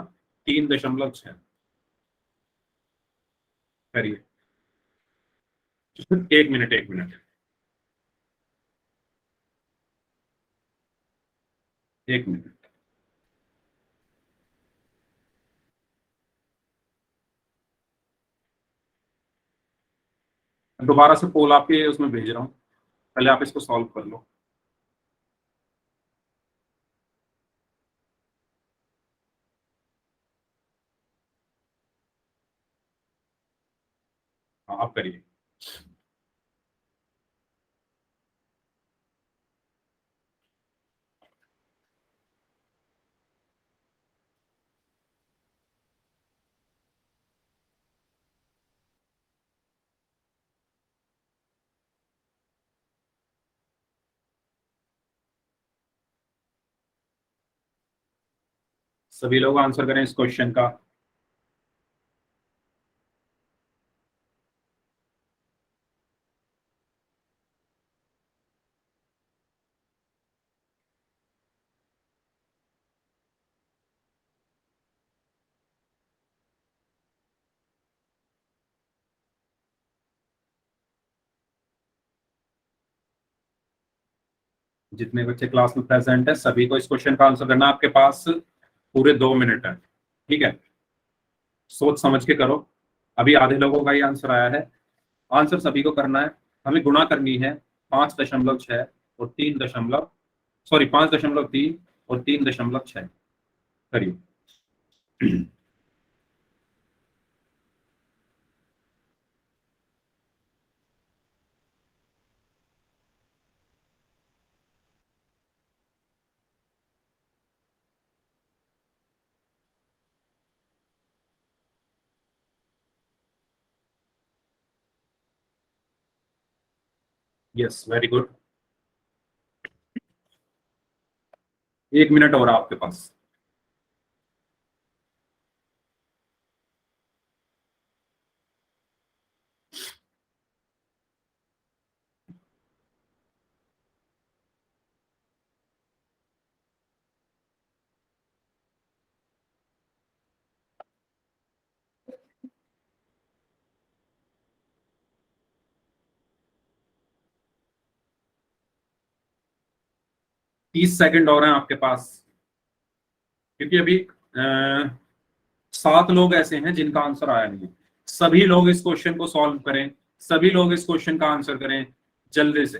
3.6 करिए। 1 मिनट 1 मिनट 1 मिनट, दोबारा से पोल आपके उसमें भेज रहा हूँ, पहले आप इसको सॉल्व कर लो। हाँ, आप करिए। सभी लोग आंसर करें इस क्वेश्चन का। जितने बच्चे क्लास में प्रेजेंट है सभी को इस क्वेश्चन का आंसर करना। आपके पास पूरे 2 मिनट है, ठीक है, सोच समझ के करो। अभी आधे लोगों का ही आंसर आया है। आंसर सभी को करना है। हमें गुणा करनी है 5.6 और 3 सॉरी 5.3 और 3.6 करिए। Yes, very good. 1 मिनट और आपके पास। तीस सेकंड और हैं आपके पास, क्योंकि अभी 7 लोग ऐसे हैं जिनका आंसर आया नहीं है। सभी लोग इस क्वेश्चन को सॉल्व करें, सभी लोग इस क्वेश्चन का आंसर करें जल्दी से।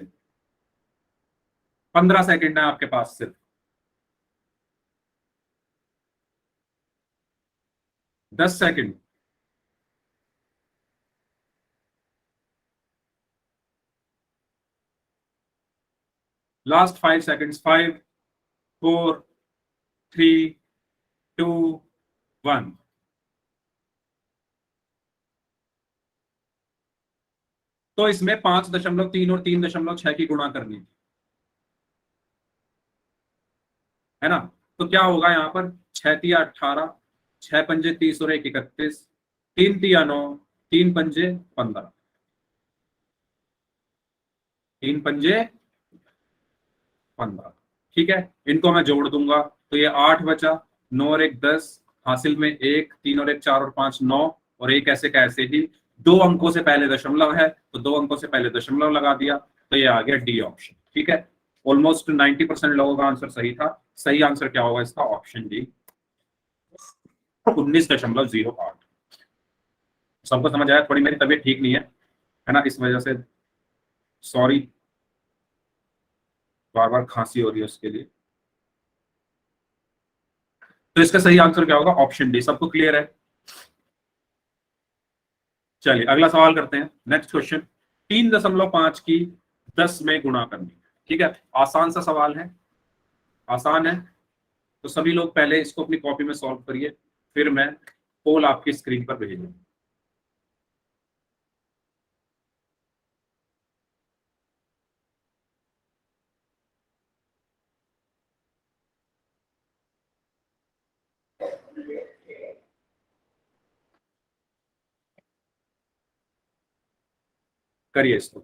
15 सेकंड है आपके पास सिर्फ, 10 सेकंड। Last 5 seconds, 5 4 3 2 1। तो इसमें 5.3 और 3.6 की गुणा करनी थी, है ना। तो क्या होगा यहाँ पर, 6 तिया 18, 6 पंजे 30 और 1 31, 3 तिया 9, 3 पंजे 15, 3 पंजे 15। ठीक है, इनको मैं जोड़ दूंगा तो ये 8 बचा, 9 और 1 10, हासिल में 1, 3 और 1 4 और 5 9, और एक ऐसे का ऐसे ही। 2 अंकों से पहले दशमलव है तो 2 अंकों से पहले दशमलव लगा दिया, तो ये आ गया डी ऑप्शन। ठीक है, ऑलमोस्ट 90% लोगों का आंसर सही था। सही आंसर क्या होगा इसका, ऑप्शन डी, 19.08। सबको समझ आया। थोड़ी मेरी तबीयत ठीक नहीं है ना, इस वजह से सॉरी, बार बार खांसी हो रही है उसके लिए। तो इसका सही आंसर क्या होगा, ऑप्शन डी। सबको क्लियर है? चलिए अगला सवाल करते हैं, नेक्स्ट क्वेश्चन। 3.5 की 10 में गुणा करनी। ठीक है, आसान सा सवाल है, आसान है। तो सभी लोग पहले इसको अपनी कॉपी में सॉल्व करिए, फिर मैं पोल आपकी स्क्रीन पर भेजूंगा। करिए इसको।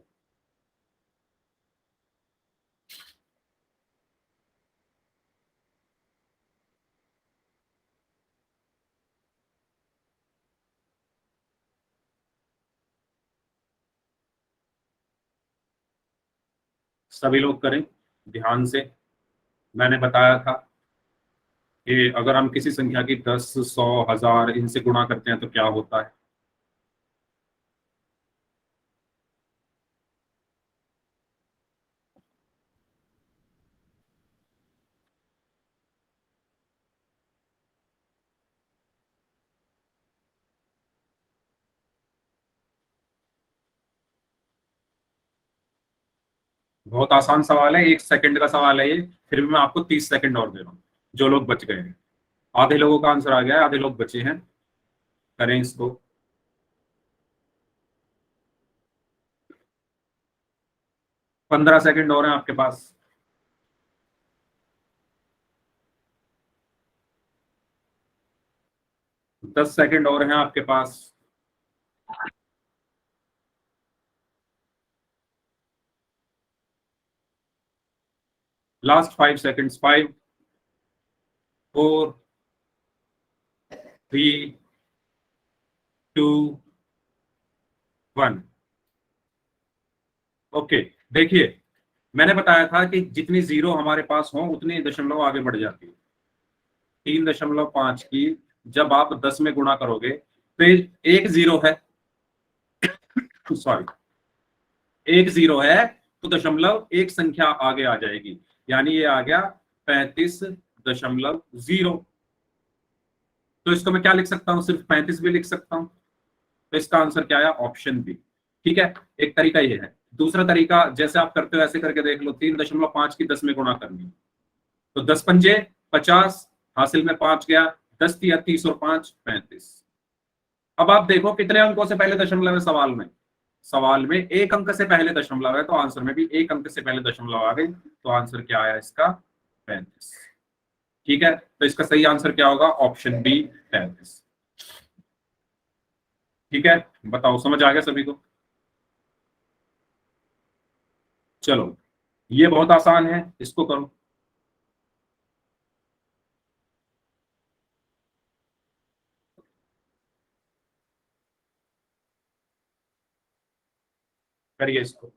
सभी लोग करें ध्यान से। मैंने बताया था कि अगर हम किसी संख्या की 10 100 1000 इनसे गुणा करते हैं तो क्या होता है। बहुत आसान सवाल है, 1 सेकंड का सवाल है ये, फिर भी मैं आपको 30 सेकंड और दे रहा हूँ। जो लोग बच गए हैं, आधे लोगों का आंसर आ गया है, आधे लोग बचे हैं, करें इसको। 15 सेकंड और हैं आपके पास। 10 सेकंड और हैं आपके पास। Last 5 seconds, 5 4 3 2 1। ओके, देखिए मैंने बताया था कि जितनी जीरो हमारे पास हो उतनी दशमलव आगे बढ़ जाती है। 3.5 की जब आप 10 में गुणा करोगे तो एक जीरो है, सॉरी, एक जीरो है तो दशमलव एक संख्या आगे आ जाएगी, यानी ये आ गया 35.0। तो इसको मैं क्या लिख सकता हूं, सिर्फ 35 भी लिख सकता हूं। तो इसका आंसर क्या आया, ऑप्शन बी। ठीक है, एक तरीका ये है। दूसरा तरीका जैसे आप करते हो ऐसे करके देख लो, 3.5 की 10 में गुणा करनी, तो 10 पंजे 50, हासिल में 5 गया, 10 तिया 30 और 5 35। अब आप देखो कितने अंकों से पहले दशमलव है सवाल में। सवाल में 1 अंक से पहले दशमलव है, तो आंसर में भी 1 अंक से पहले दशमलव आ गई, तो आंसर क्या आया इसका, 35। ठीक है, तो इसका सही आंसर क्या होगा, ऑप्शन बी 35। ठीक है, बताओ समझ आ गया सभी को। चलो ये बहुत आसान है, इसको करो। करिए इसको।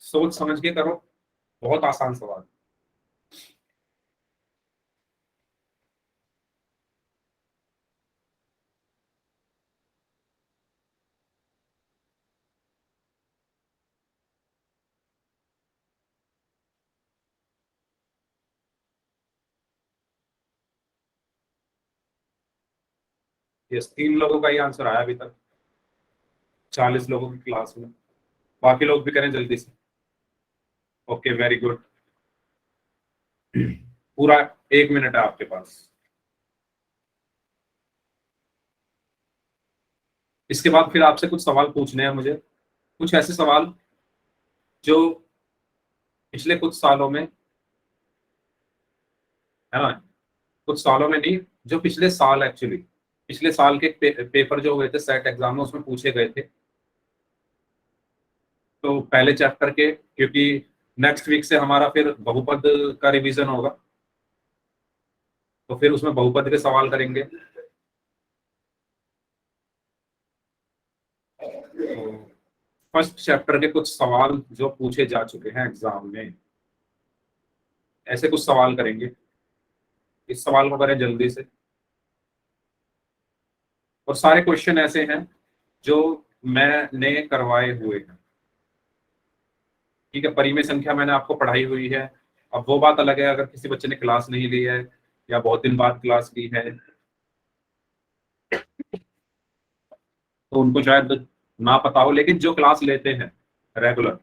सोच समझ के करो, बहुत आसान सवाल। यस, 3 लोगों का ही आंसर आया अभी तक 40 लोगों की क्लास में। बाकी लोग भी करें जल्दी से। Okay, very good. पूरा 1 मिनट है आपके पास। इसके बाद फिर आपसे कुछ सवाल पूछने हैं मुझे, कुछ ऐसे सवाल जो पिछले कुछ सालों में, है ना, कुछ सालों में नहीं, जो पिछले साल एक्चुअली पिछले साल के पेपर जो हुए थे सेट एग्जाम में, उसमें पूछे गए थे। तो पहले चैप्टर के, क्योंकि नेक्स्ट वीक से हमारा फिर बहुपद का रिवीजन होगा, तो फिर उसमें बहुपद के सवाल करेंगे। तो फर्स्ट चैप्टर के कुछ सवाल जो पूछे जा चुके हैं एग्जाम में, ऐसे कुछ सवाल करेंगे। इस सवाल को करें जल्दी से। और सारे क्वेश्चन ऐसे हैं जो मैंने करवाए हुए हैं, ठीक है। परिमेय संख्या मैंने आपको पढ़ाई हुई है। अब वो बात अलग है अगर किसी बच्चे ने क्लास नहीं ली है या बहुत दिन बाद क्लास ली है, तो उनको शायद ना पता हो, लेकिन जो क्लास लेते हैं रेगुलर,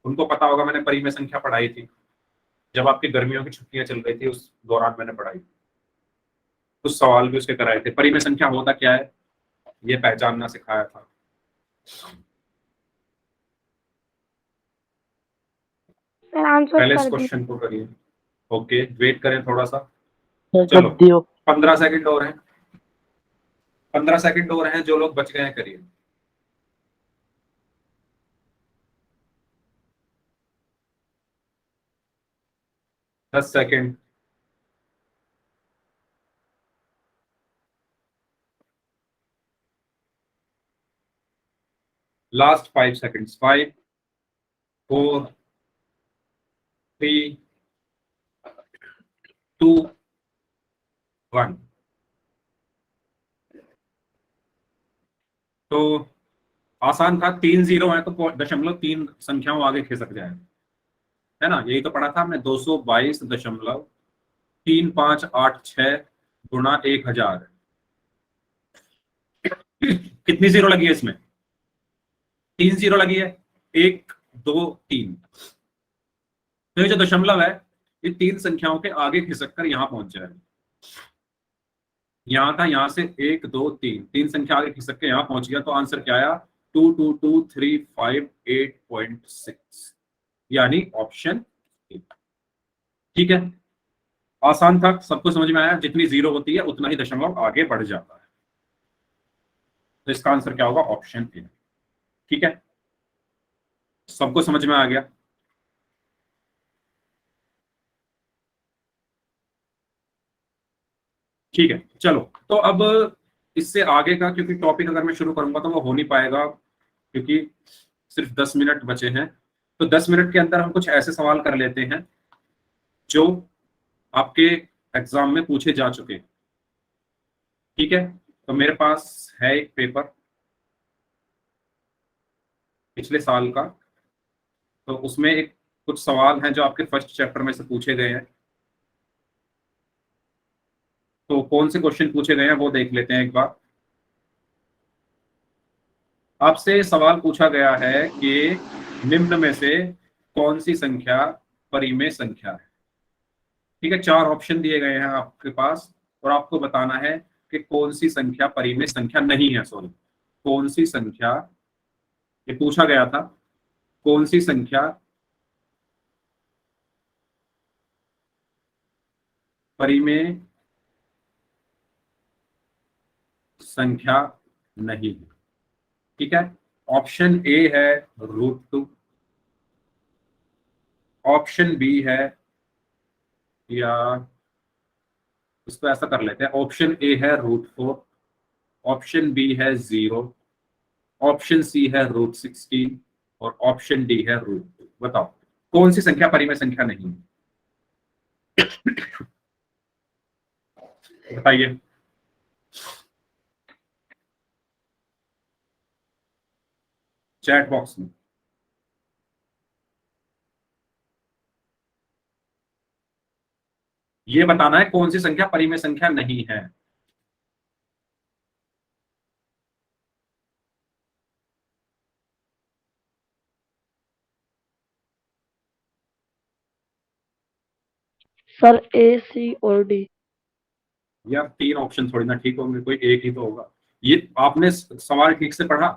उनको पता होगा मैंने परिमेय संख्या पढ़ाई थी जब आपकी गर्मियों की छुट्टियां चल रही थी, उस दौरान मैंने पढ़ाई। कुछ सवाल भी उसके कराए थे। परिमेय संख्या होता क्या है ये पहचानना सिखाया था। सर आंसर पहले इस कर दी। क्वेश्चन को करिए। ओके, वेट करें थोड़ा सा। सर चलो, कर दियो। 15 सेकंड और हैं। 15 सेकंड और हैं, जो लोग बच गए हैं करिए। दस सेकंड। Last 5 seconds. 5, 4, 3, 2, 1। तो आसान था, 3 0 है तो 0.3 संख्याओं आगे खिसक जाए, है ना। यही तो पढ़ा था हमने, 222.3586 गुणा 1000। कितनी जीरो लगी है इसमें? 3 0 लगी है। 1, 2, 3। तो ये जो दशमलव है, ये 3 संख्याओं के आगे खिसक कर यहां पहुंच जाए। यहां था, यहां से 1, 2, 3, 3 संख्या आगे खिसक के यहां पहुंच गया। तो आंसर क्या आया? 222,358.6, यानी ऑप्शन ए। ठीक है, आसान था, सबको समझ में आया। जितनी जीरो होती है उतना ही दशमलव आगे बढ़ जाता है। तो इसका आंसर क्या होगा? Option A. ठीक है, सबको समझ में आ गया? ठीक है, चलो। तो अब इससे आगे का, क्योंकि टॉपिक अगर मैं शुरू करूंगा तो वो हो नहीं पाएगा, क्योंकि सिर्फ 10 मिनट बचे हैं। तो 10 मिनट के अंदर हम कुछ ऐसे सवाल कर लेते हैं जो आपके एग्जाम में पूछे जा चुके हैं। ठीक है, तो मेरे पास है एक पेपर पिछले साल का, तो उसमें एक कुछ सवाल हैं जो आपके फर्स्ट चैप्टर में से पूछे गए हैं। तो कौन से क्वेश्चन पूछे गए हैं वो देख लेते हैं एक बार। आपसे सवाल पूछा गया है कि निम्न में से कौन सी संख्या परिमेय संख्या है। ठीक है, 4 ऑप्शन दिए गए हैं आपके पास, और आपको बताना है कि कौन सी संख्या परिमेय संख्या नहीं है। सॉरी, कौन सी संख्या, ये पूछा गया था, कौन सी संख्या परिमेय संख्या नहीं है। ठीक है, ऑप्शन ए है √2, ऑप्शन बी है, या इसको ऐसा कर लेते हैं, ऑप्शन ए है √4, ऑप्शन बी है 0, ऑप्शन सी है √16 और ऑप्शन डी है √2। बताओ कौन सी संख्या परिमेय संख्या नहीं है? बताइए। चैट बॉक्स में। ये बताना है कौन सी संख्या परिमेय संख्या नहीं है। सर ए सी और डी। या 3 ऑप्शन थोड़ी ना ठीक होंगे, कोई एक ही तो होगा। ये आपने सवाल ठीक से पढ़ा,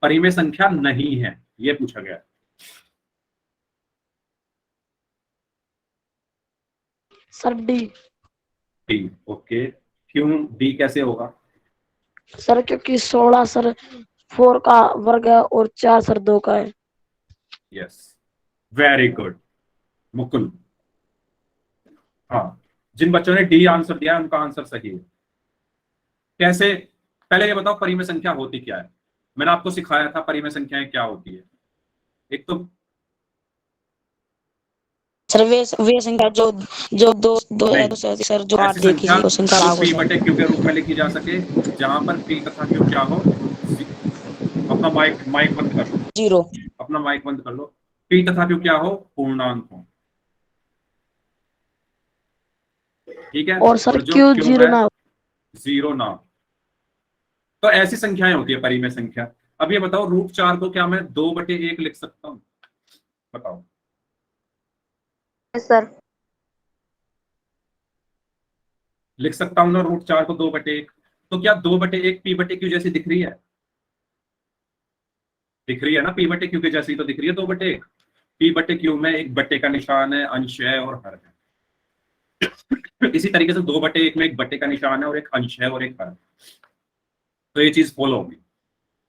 परिमेय संख्या नहीं है ये पूछा गया है। Sir D. D, okay. क्यों डी कैसे होगा? सर क्योंकि 16 सर 4 का वर्ग है और 4 सर 2 का है। Yes, very good Mukul. हाँ, जिन बच्चों ने डी आंसर दिया उनका आंसर सही है। कैसे? पहले ये बताओ परिमेय संख्या होती क्या है। मैंने आपको सिखाया था परिमेय संख्याएं क्या होती है। एक तो सर वे संख्या जो जो दो दो नहीं, दो से सर जो ऐसी आठ दे संख्या किसी को संख्या जो भाग हो पी सर। बटे क्यू के रूप में लिखी जा सके, जहां पर पी तथा क्यू क्या हो। अपना माइक माइक बंद कर लो, जीरो। अपना माइक बंद कर लो। पी तथा क्यू क्या हो? पूर्णांक हो। ठीक है, और सर जो क्यू क्यू जीरो है ना। जीरो ना। तो ऐसी संख्याएं होती है परिमेय संख्या। अब ये बताओ √4 को क्या मैं 2/1 लिख सकता हूँ? बताओ। Yes sir. लिख सकता हूं ना √4 को 2/1? तो क्या 2/1 पी बटे क्यू जैसी दिख रही है? दिख रही है ना, पी बटे क्यू के जैसी तो दिख रही है 2/1। पी बटे क्यू में एक बट्टे का निशान है, अंश है और हर है। इसी तरीके से 2/1 में एक बट्टे का निशान है और एक अंश है और एक हर है। तो ये चीज फॉलो होगी।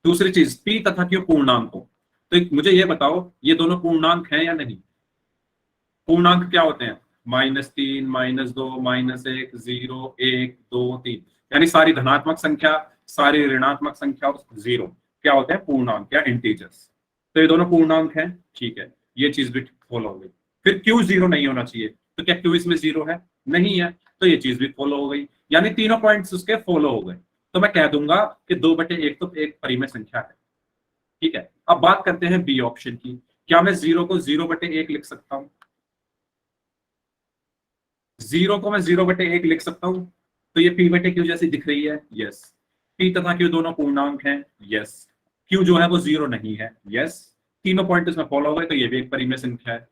दूसरी चीज, पी तथा क्यू पूर्णांक हो। तो मुझे ये बताओ ये दोनों पूर्णांक हैं या नहीं? पूर्णांक क्या होते हैं? -3, -2, -1, 0, 1, 2, 3, यानी सारी धनात्मक संख्या, सारी ऋणात्मक संख्या और 0 क्या होते हैं? पूर्णांक या इंटीजर्स। तो ये दोनों पूर्णांक हैं, ठीक है, ये चीज भी फॉलो हो गई। फिर क्यू 0 नहीं होना चाहिए, तो क्या क्यू इसमें 0 है? नहीं है, तो ये चीज भी फॉलो हो गई, यानी तीनों पॉइंट्स उसके फॉलो हो गए। तो मैं कह दूंगा कि 2/1 तो एक परिमेय संख्या है। ठीक है, अब बात करते हैं बी ऑप्शन की। क्या मैं 0 को 0/1 लिख सकता हूं? 0 को मैं 0/1 लिख सकता हूं, तो ये पी बटे क्यू जैसी दिख रही है। यस। पी तथा क्यू दोनों पूर्णांक हैं। यस। क्यू जो है वो 0 नहीं है। यस। तीनों पॉइंट इसमें फॉलो हो गए, तो ये भी एक परिमेय संख्या है।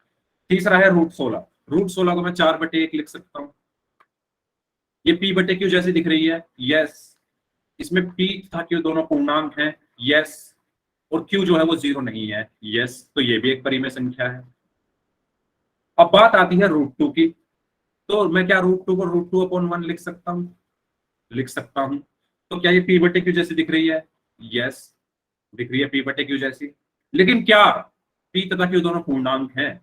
तीसरा है √16। √16 को मैं 4/1 लिख सकता हूं, ये पी बटे क्यू जैसी दिख रही है। यस। इसमें पी तथा क्यू दोनों पूर्णांक हैं। यस। और क्यू जो है वो 0 नहीं है। यस, तो ये भी एक परिमेय संख्या है। अब बात आती है √2 की। तो मैं क्या √2 को √2/1 लिख सकता हूं? लिख सकता हूं। तो क्या ये पी बटे क्यू जैसी दिख रही है? यस, दिख रही है पी बटे क्यू जैसी। लेकिन क्या पी तथा क्यू दोनों पूर्णांक हैं?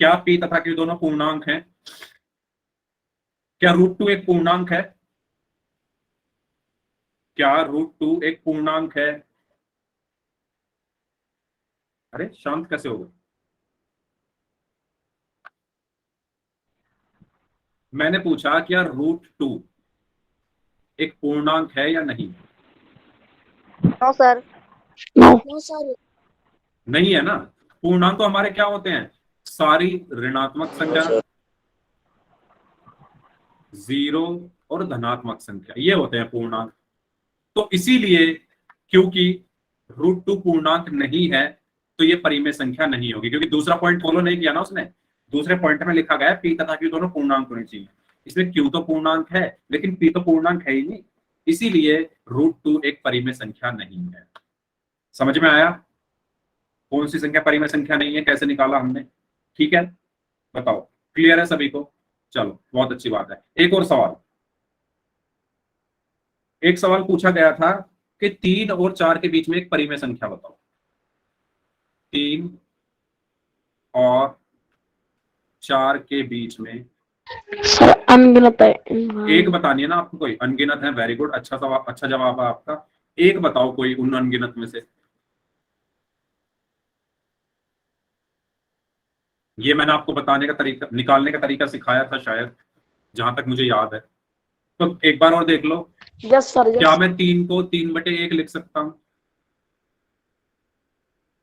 क्या पी तथा क्यू दोनों पूर्णांक हैं? क्या √2 एक पूर्णांक है? क्या √2 एक पूर्णांक है? अरे शांत कैसे हो गए? मैंने पूछा क्या √2 एक पूर्णांक है या नहीं? No sir. No. No sir. नहीं है ना। पूर्णांक तो हमारे क्या होते हैं? सारी ऋणात्मक संख्या, 0 और धनात्मक संख्या, ये होते हैं पूर्णांक। तो इसीलिए क्योंकि √2 पूर्णांक नहीं है, तो ये परिमेय संख्या नहीं होगी, क्योंकि दूसरा पॉइंट फॉलो नहीं किया ना उसने। दूसरे पॉइंट में लिखा गया है पी तथा क्यू दोनों पूर्णांक होने चाहिए। इसमें क्यू तो पूर्णांक है लेकिन पी तो पूर्णांक है ही नहीं, इसीलिए √2 एक परिमेय संख्या नहीं है। समझ में आया कौन सी संख्या परिमेय संख्या नहीं है, कैसे निकाला हमने? ठीक है, बताओ क्लियर है सभी को? चलो बहुत अच्छी बात है। एक और सवाल। एक सवाल पूछा गया था कि 3 और 4 के बीच में एक परिमेय संख्या बताओ। 3 और 4 के बीच में सर अनगिनत है। एक बतानी है ना आपको, कोई अनगिनत है। वेरी गुड, अच्छा सवाल, अच्छा जवाब है आपका। एक बताओ कोई उन अनगिनत में से। ये मैंने आपको बताने का तरीका, निकालने का तरीका सिखाया था शायद, जहां तक मुझे याद है। तो एक बार और देख लो। Yes sir. क्या यस। मैं 3 को 3/1 लिख सकता हूँ?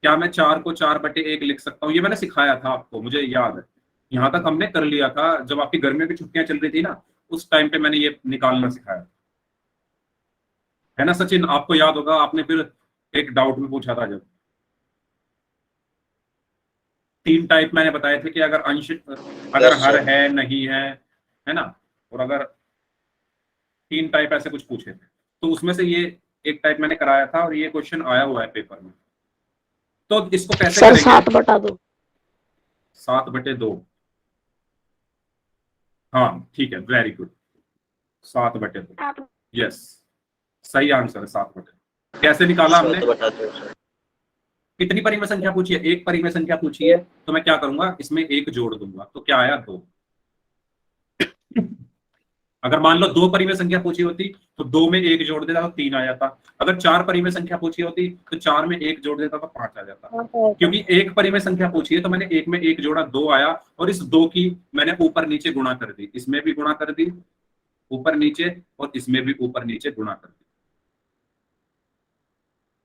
क्या मैं 4 को 4/1 लिख सकता हूँ? ये मैंने सिखाया था आपको, मुझे याद है। यहां तक हमने कर लिया था जब आपकी गर्मियों की छुट्टियां चल रही थी ना, उस टाइम पे मैंने ये निकालना सिखाया, है ना सचिन? आपको याद होगा, आपने फिर एक डाउट में पूछा था जब। तीन टाइप मैंने बताए थे कि अगर अंश, अगर हर है नहीं है ना, और अगर तीन टाइप ऐसे कुछ पूछे थे, तो उसमें से ये एक टाइप मैंने कराया था और ये क्वेश्चन आया हुआ है पेपर में। तो इसको कैसे सर करेंगे? 7/2। 7/2। हाँ ठीक है, वेरी गुड, 7/2। यस, सही आंसर है 7/2। कैसे निकाला हमने? कितनी परिमेय संख्या पूछी है? एक परिमेय संख्या पूछी है, तो मैं क्या करूंगा, इसमें एक जोड़ दूंगा, तो क्या आया? 2। अगर मान लो 2 परिमेय संख्या पूछी होती तो 2 में 1 जोड़ देता तो 3 आ जाता। अगर 4 परिमेय संख्या पूछी होती तो 4 में 1 जोड़ देता तो 5 आ जाता। क्योंकि एक परिमेय संख्या पूछी है तो मैंने एक में 1 जोड़ा, 2 आया, और इस 2 की मैंने ऊपर नीचे गुणा कर दी, इसमें भी गुणा कर दी ऊपर नीचे, और इसमें भी ऊपर नीचे गुणा कर दी।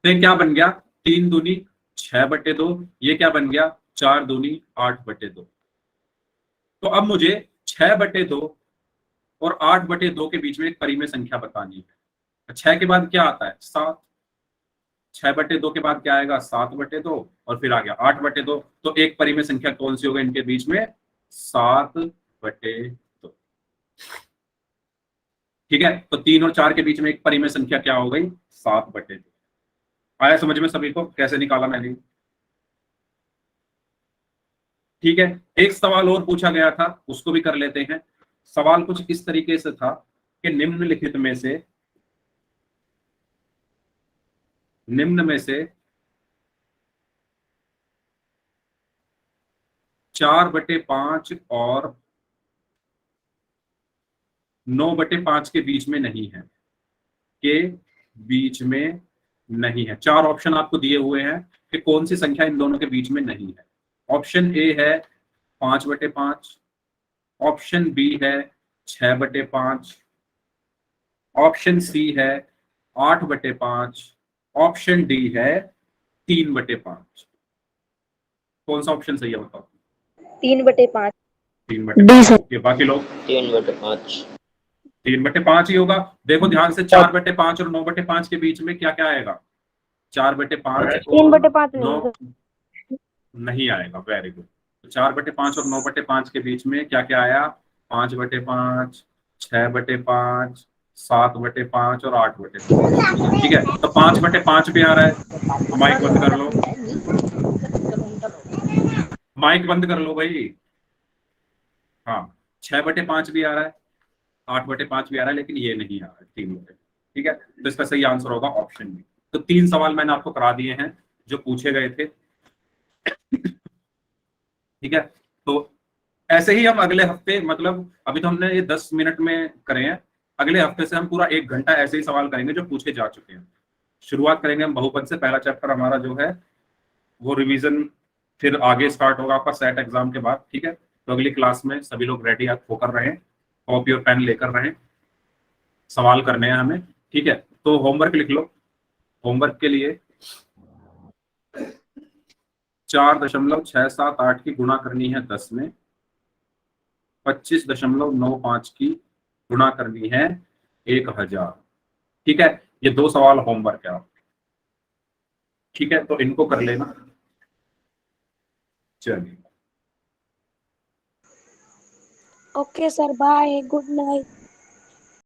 तो क्या बन गया? 3 दूनी 6/2। ये क्या बन गया? 4 दूनी 8/2। तो अब मुझे 6/2 और 8/2 के बीच में एक परिमेय संख्या बतानी है। 6 के बाद क्या आता है? 7। 6/2 के बाद क्या आएगा? 7/2, और फिर आ गया 8/2। तो एक परिमेय संख्या कौन सी होगी इनके बीच में? 7/2। ठीक है, तो 3 और 4 के बीच में एक परिमेय संख्या क्या हो गई? 7/2। आया समझ में सभी को कैसे निकाला मैंने? ठीक है, एक सवाल और पूछा गया था, उसको भी कर लेते हैं। सवाल कुछ इस तरीके से था कि निम्नलिखित में से 4/5 और 9/5 के बीच में नहीं है, के बीच में नहीं है। 4 ऑप्शन आपको दिए हुए हैं कि कौन सी संख्या इन दोनों के बीच में नहीं है। ऑप्शन ए है 5/5, ऑप्शन बी है 6/5, ऑप्शन सी है 8/5, ऑप्शन डी है 3/5। कौन सा ऑप्शन सही है बताओ? 3/5। 3/5। ओके, बाकी लोग? 3/5। 3/5 ही होगा। देखो ध्यान से, 4/5 और 9/5 के बीच में क्या क्या आएगा? 4/5 और 3/5 9 नहीं। नहीं आएगा। Very good. 4/5 और 9/5 के बीच में क्या क्या आया? 5/5, 6/5, 7/5 और 8/5। ठीक है, तो 5/5 भी आ रहा है, तो माइक बंद कर लो, माइक बंद कर लो भाई। हाँ, 6/5 भी आ रहा है, 8/5 भी आ रहा है, लेकिन ये नहीं आ रहा है 3/5। ठीक है, तो इसका सही आंसर होगा ऑप्शन बी। तो 3 सवाल मैंने आपको करा दिए हैं जो पूछे गए थे। ठीक है, तो ऐसे ही हम अगले हफ्ते, मतलब अभी तो हमने ये 10 मिनट में करे हैं, अगले हफ्ते से हम पूरा 1 घंटा ऐसे ही सवाल करेंगे जो पूछे जा चुके हैं। शुरुआत करेंगे हम बहुपद से। पहला चैप्टर हमारा जो है वो रिवीजन, फिर आगे स्टार्ट होगा आपका सेट एग्जाम के बाद। ठीक है, तो अगली क्लास में सभी लोग रेडी होकर रहें, कॉपी और पेन लेकर रहें, सवाल करने हैं हमें। ठीक है, तो होमवर्क लिख लो। होमवर्क के लिए 4.678 की गुणा करनी है 10 में, 25.95 की गुणा करनी है 1000। ठीक है, ये 2 सवाल होमवर्क है आपके। ठीक है, तो इनको कर लेना। चलिए, okay sir, bye, good night.